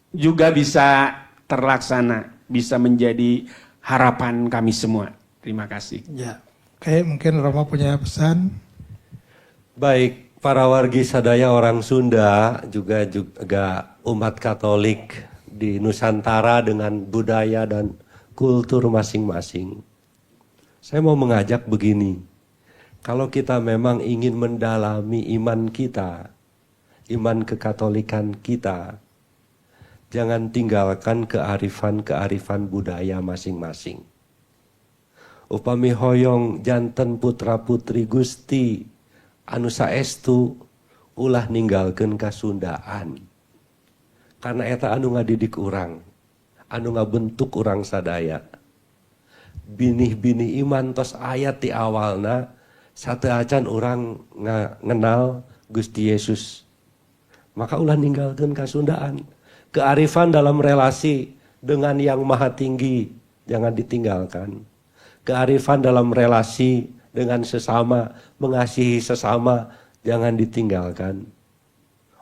juga bisa terlaksana, bisa menjadi harapan kami semua. Terima kasih.
Ya. Oke, mungkin Romo punya pesan.
Baik, para wargi sadaya orang Sunda juga umat Katolik di Nusantara dengan budaya dan kultur masing-masing. Saya mau mengajak begini, kalau kita memang ingin mendalami iman kita, iman kekatolikan kita, jangan tinggalkan kearifan-kearifan budaya masing-masing. Upami hoyong janten putra-putri Gusti anu saestu ulah ninggalkeun kasundaan. Karena eta anu ngadidik urang, anu ngabentuk urang sadaya. Binih-binih iman tos ayat di awalna sateuacan urang ngenal Gusti Yesus. Maka ulah ninggalkeun kasundaan. Kearifan dalam relasi dengan yang maha tinggi jangan ditinggalkan. Kearifan dalam relasi dengan sesama, mengasihi sesama jangan ditinggalkan.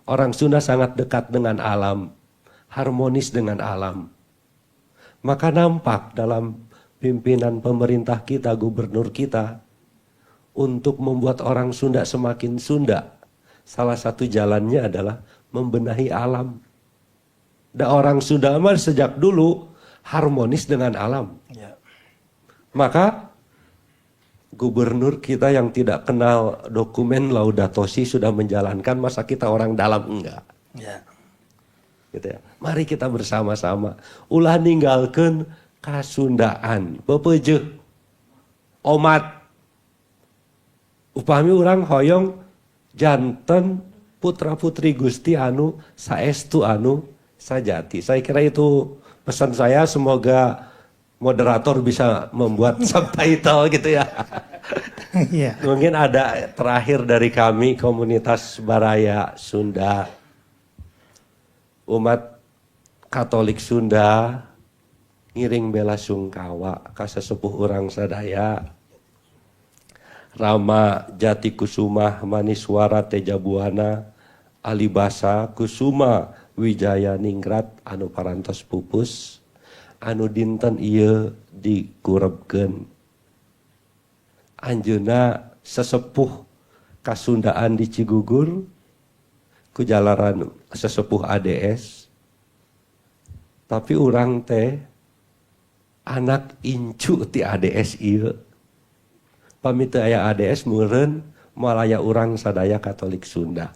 Orang Sunda sangat dekat dengan alam, harmonis dengan alam. Maka nampak dalam pimpinan pemerintah kita, gubernur kita, untuk membuat orang Sunda semakin Sunda, salah satu jalannya adalah membenahi alam. Dan orang Sunda mah sejak dulu harmonis dengan alam.
Ya.
Maka gubernur kita yang tidak kenal dokumen Laudato Si sudah menjalankan, masa kita orang dalam enggak?
Ya.
Gitu ya. Mari kita bersama-sama ulah ninggalkeun kasundaan, bepeujeuh omat. Upami urang hoyong janten putra-putri Gusti anu saestu anu sajati. Saya kira itu pesan saya, semoga moderator bisa membuat subtitle gitu ya.
Iya.
Mungkin ada terakhir dari kami komunitas Baraya Sunda. Umat Katolik Sunda ngiring bela sungkawa ka sesepuh urang sadaya Rama Jati Kusuma Maniswara Tejabuana Alibasa Kusuma Wijaya Ningrat anu parantos pupus anu dinten ieu dikurebkeun. Anjeunna sesepuh kasundaan di Cigugur ku jalaran sesepuh ADS. Tapi urang teh anak incu ti ADS ieu. Pami teu aya ADS meureun malaya urang sadaya Katolik Sunda.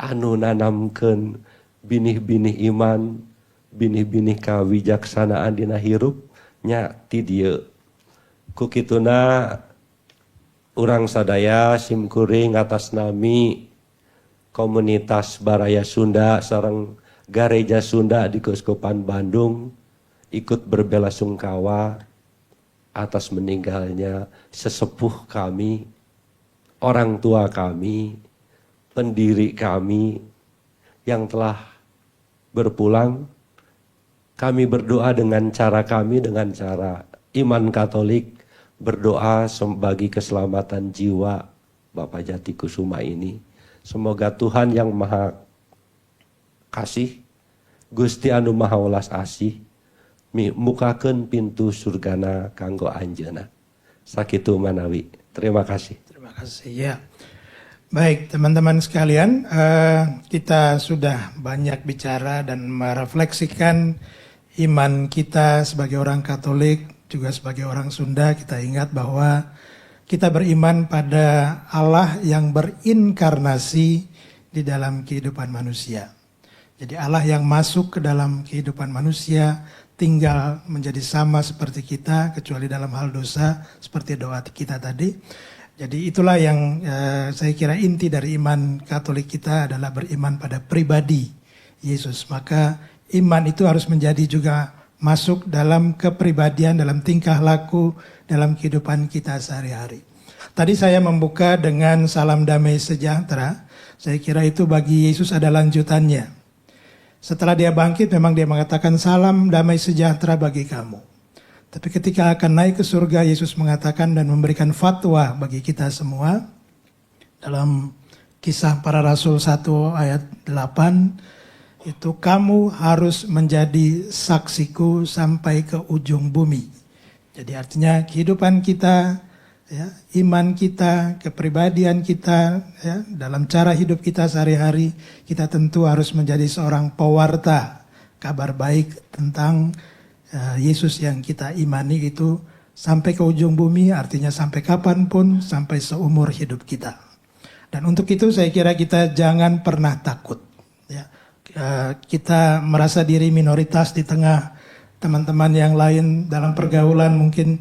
Anu nanamkeun binih-binih iman, binih-binih kawijaksanaan dina hirup nya ti dieu. Ku kituna urang sadaya simkuring atas nami komunitas Baraya Sunda sareng Gareja Sunda di Keuskupan Bandung ikut berbelasungkawa atas meninggalnya sesepuh kami, orang tua kami, pendiri kami yang telah berpulang. Kami berdoa dengan cara kami, dengan cara iman Katolik, berdoa bagi keselamatan jiwa Bapak Jati Kusuma ini. Semoga Tuhan yang Maha Kasih, Gusti anu Maha Welas Asih, mukakeun pintu surgana kanggo anjeunna. Sakitu manawi. Terima kasih.
Terima kasih ya. Baik teman-teman sekalian, kita sudah banyak bicara dan merefleksikan iman kita sebagai orang Katolik, juga sebagai orang Sunda. Kita ingat bahwa kita beriman pada Allah yang berinkarnasi di dalam kehidupan manusia. Jadi Allah yang masuk ke dalam kehidupan manusia, tinggal menjadi sama seperti kita, kecuali dalam hal dosa, seperti doa kita tadi. Jadi itulah yang saya kira inti dari iman Katolik kita adalah beriman pada pribadi Yesus. Maka iman itu harus menjadi juga masuk dalam kepribadian, dalam tingkah laku, dalam kehidupan kita sehari-hari. Tadi saya membuka dengan salam damai sejahtera. Saya kira itu bagi Yesus ada lanjutannya. Setelah dia bangkit memang dia mengatakan salam damai sejahtera bagi kamu. Tapi ketika akan naik ke surga, Yesus mengatakan dan memberikan fatwa bagi kita semua. Dalam Kisah Para Rasul 1 ayat 8, itu kamu harus menjadi saksiku sampai ke ujung bumi. Jadi artinya kehidupan kita, ya, iman kita, kepribadian kita, ya, dalam cara hidup kita sehari-hari, kita tentu harus menjadi seorang pewarta kabar baik tentang Yesus yang kita imani itu sampai ke ujung bumi, artinya sampai kapanpun, sampai seumur hidup kita. Dan untuk itu saya kira kita jangan pernah takut. Ya. Kita merasa diri minoritas di tengah teman-teman yang lain dalam pergaulan, mungkin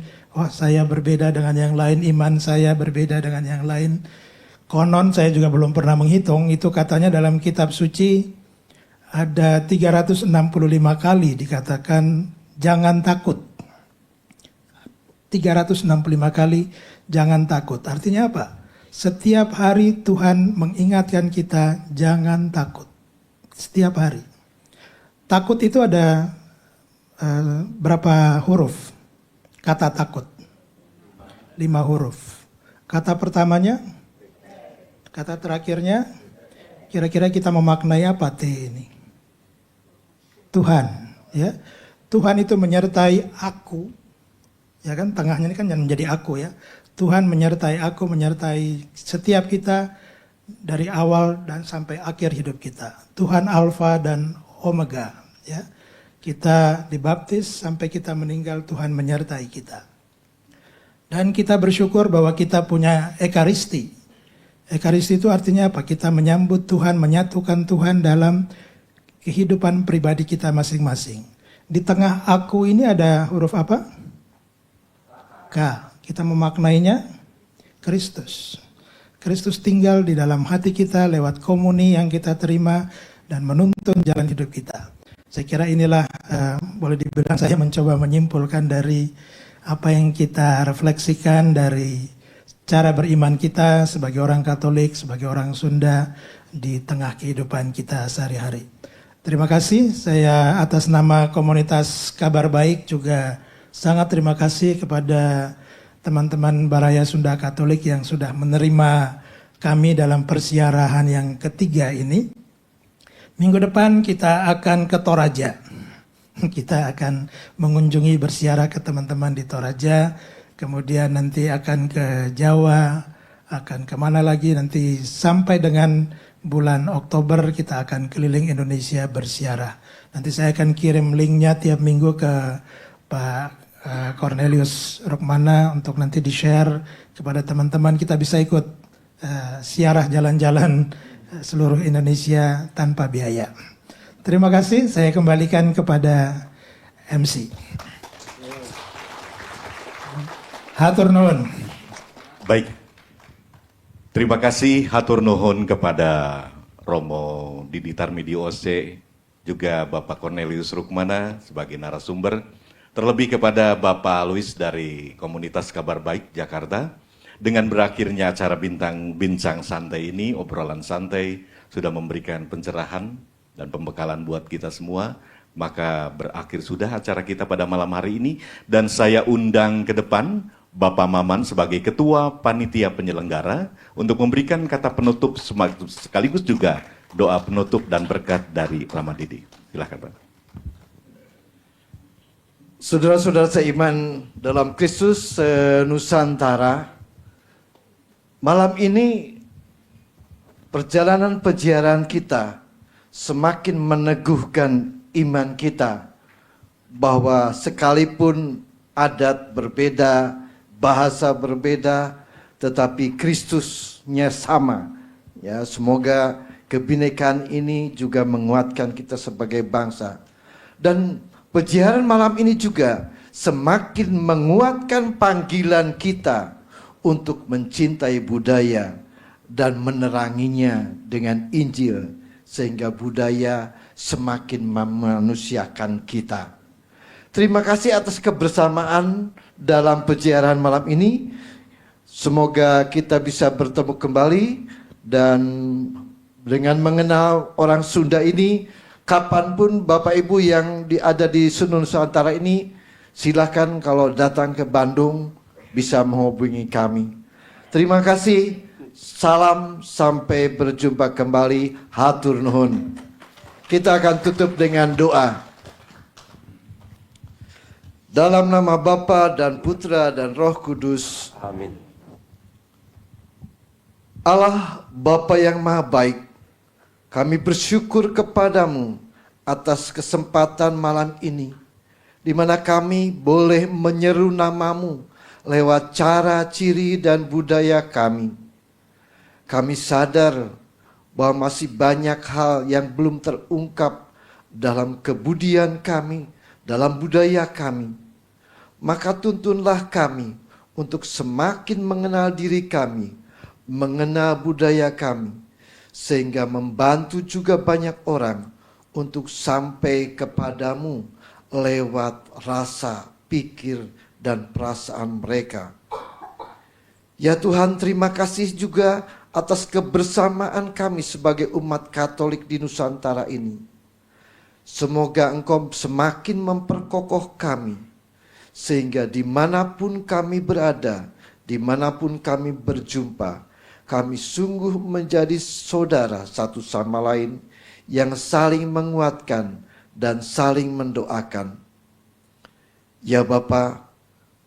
saya berbeda dengan yang lain, iman saya berbeda dengan yang lain. Konon saya juga belum pernah menghitung, itu katanya dalam kitab suci ada 365 kali dikatakan jangan takut. 365 kali jangan takut. Artinya apa? Setiap hari Tuhan mengingatkan kita jangan takut. Setiap hari. Takut itu ada berapa huruf? Kata takut. 5 huruf. Kata pertamanya? Kata terakhirnya? Kira-kira kita memaknai apa T ini? Tuhan. Ya. Tuhan itu menyertai aku, ya kan, tengahnya ini kan yang menjadi aku ya. Tuhan menyertai aku, menyertai setiap kita dari awal dan sampai akhir hidup kita. Tuhan Alfa dan Omega, ya. Kita dibaptis sampai kita meninggal, Tuhan menyertai kita. Dan kita bersyukur bahwa kita punya Ekaristi. Ekaristi itu artinya apa? Kita menyambut Tuhan, menyatukan Tuhan dalam kehidupan pribadi kita masing-masing. Di tengah aku ini ada huruf apa? K. Kita memaknainya Kristus. Kristus tinggal di dalam hati kita lewat komuni yang kita terima dan menuntun jalan hidup kita. Saya kira inilah boleh dibilang saya mencoba menyimpulkan dari apa yang kita refleksikan dari cara beriman kita sebagai orang Katolik, sebagai orang Sunda di tengah kehidupan kita sehari-hari. Terima kasih, saya atas nama komunitas Kabar Baik juga sangat terima kasih kepada teman-teman Baraya Sunda Katolik yang sudah menerima kami dalam persiarahan yang ketiga ini. Minggu depan kita akan ke Toraja. Kita akan mengunjungi bersiarah ke teman-teman di Toraja, kemudian nanti akan ke Jawa, akan kemana lagi nanti sampai dengan bulan Oktober kita akan keliling Indonesia bersiarah. Nanti saya akan kirim linknya tiap minggu ke Pak Cornelius Rukmana untuk nanti di-share kepada teman-teman. Kita bisa ikut siarah jalan-jalan seluruh Indonesia tanpa biaya. Terima kasih, saya kembalikan kepada MC. Hatur nuhun.
Baik. Terima kasih hatur nuhun kepada Romo Didi Tarmidi OC, juga Bapak Cornelius Rukmana sebagai narasumber, terlebih kepada Bapak Louis dari Komunitas Kabar Baik Jakarta. Dengan berakhirnya acara bincang santai ini, obrolan santai sudah memberikan pencerahan dan pembekalan buat kita semua, maka berakhir sudah acara kita pada malam hari ini, dan saya undang ke depan Bapak Maman sebagai Ketua Panitia Penyelenggara untuk memberikan kata penutup sekaligus juga doa penutup dan berkat dari Rama Didi. Silakan Pak.
Saudara-saudara seiman dalam Kristus Nusantara, Malam ini perjalanan peziarahan kita semakin meneguhkan iman kita bahwa sekalipun adat berbeda, bahasa berbeda, tetapi Kristusnya sama. Ya, semoga kebinekaan ini juga menguatkan kita sebagai bangsa. Dan peziarahan malam ini juga semakin menguatkan panggilan kita untuk mencintai budaya dan meneranginya dengan Injil, sehingga budaya semakin memanusiakan kita. Terima kasih atas kebersamaan dalam peziarahan malam ini. Semoga kita bisa bertemu kembali dan dengan mengenal orang Sunda ini, kapanpun Bapak Ibu yang ada di Sunda Nusantara ini, silakan kalau datang ke Bandung bisa menghubungi kami. Terima kasih. Salam, sampai berjumpa kembali. Hatur nuhun. Kita akan tutup dengan doa. Dalam nama Bapa dan Putra dan Roh Kudus.
Amin.
Allah Bapa yang Maha Baik, kami bersyukur kepadamu atas kesempatan malam ini, di mana kami boleh menyeru namamu lewat cara, ciri, dan budaya kami. Kami sadar bahwa masih banyak hal yang belum terungkap dalam kebudayaan kami, dalam budaya kami. Maka tuntunlah kami untuk semakin mengenal diri kami, mengenal budaya kami, sehingga membantu juga banyak orang untuk sampai kepadamu lewat rasa, pikir, dan perasaan mereka. Ya Tuhan, terima kasih juga atas kebersamaan kami sebagai umat Katolik di Nusantara ini. Semoga Engkau semakin memperkokoh kami, sehingga dimanapun kami berada, dimanapun kami berjumpa, kami sungguh menjadi saudara satu sama lain yang saling menguatkan dan saling mendoakan. Ya Bapa,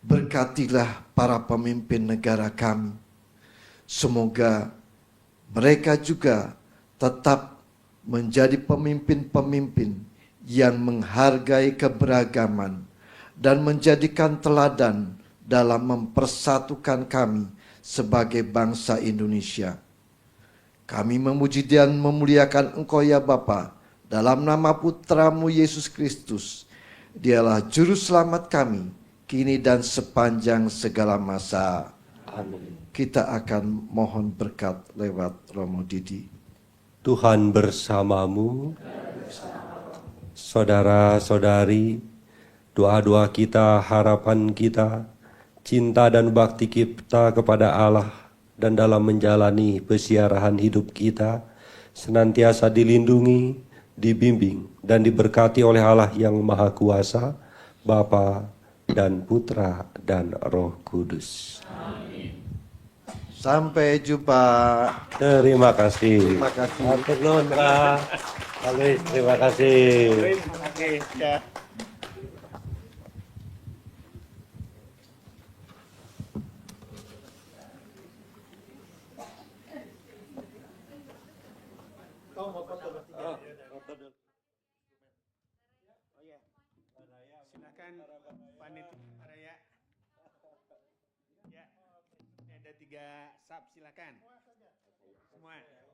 berkatilah para pemimpin negara kami. Semoga mereka juga tetap menjadi pemimpin-pemimpin yang menghargai keberagaman dan menjadikan teladan dalam mempersatukan kami sebagai bangsa Indonesia. Kami memuji dan memuliakan Engkau ya Bapa, dalam nama Putramu Yesus Kristus. Dialah juru selamat kami, kini dan sepanjang segala masa.
Amin.
Kita akan mohon berkat lewat Romo Didi.
Tuhan bersamamu. Saudara-saudari, doa-doa kita, harapan kita, cinta dan bakti kita kepada Allah dan dalam menjalani peziarahan hidup kita senantiasa dilindungi, dibimbing, dan diberkati oleh Allah yang Maha Kuasa, Bapa dan Putra dan Roh Kudus.
Amin. Sampai jumpa.
Terima kasih.
Terima kasih.
Hatur nuhun, Kak. Alwis, terima kasih.
Terima kasih. Ya. Silakan panitia raya. Ya, ada 3 sub, silakan. Semua.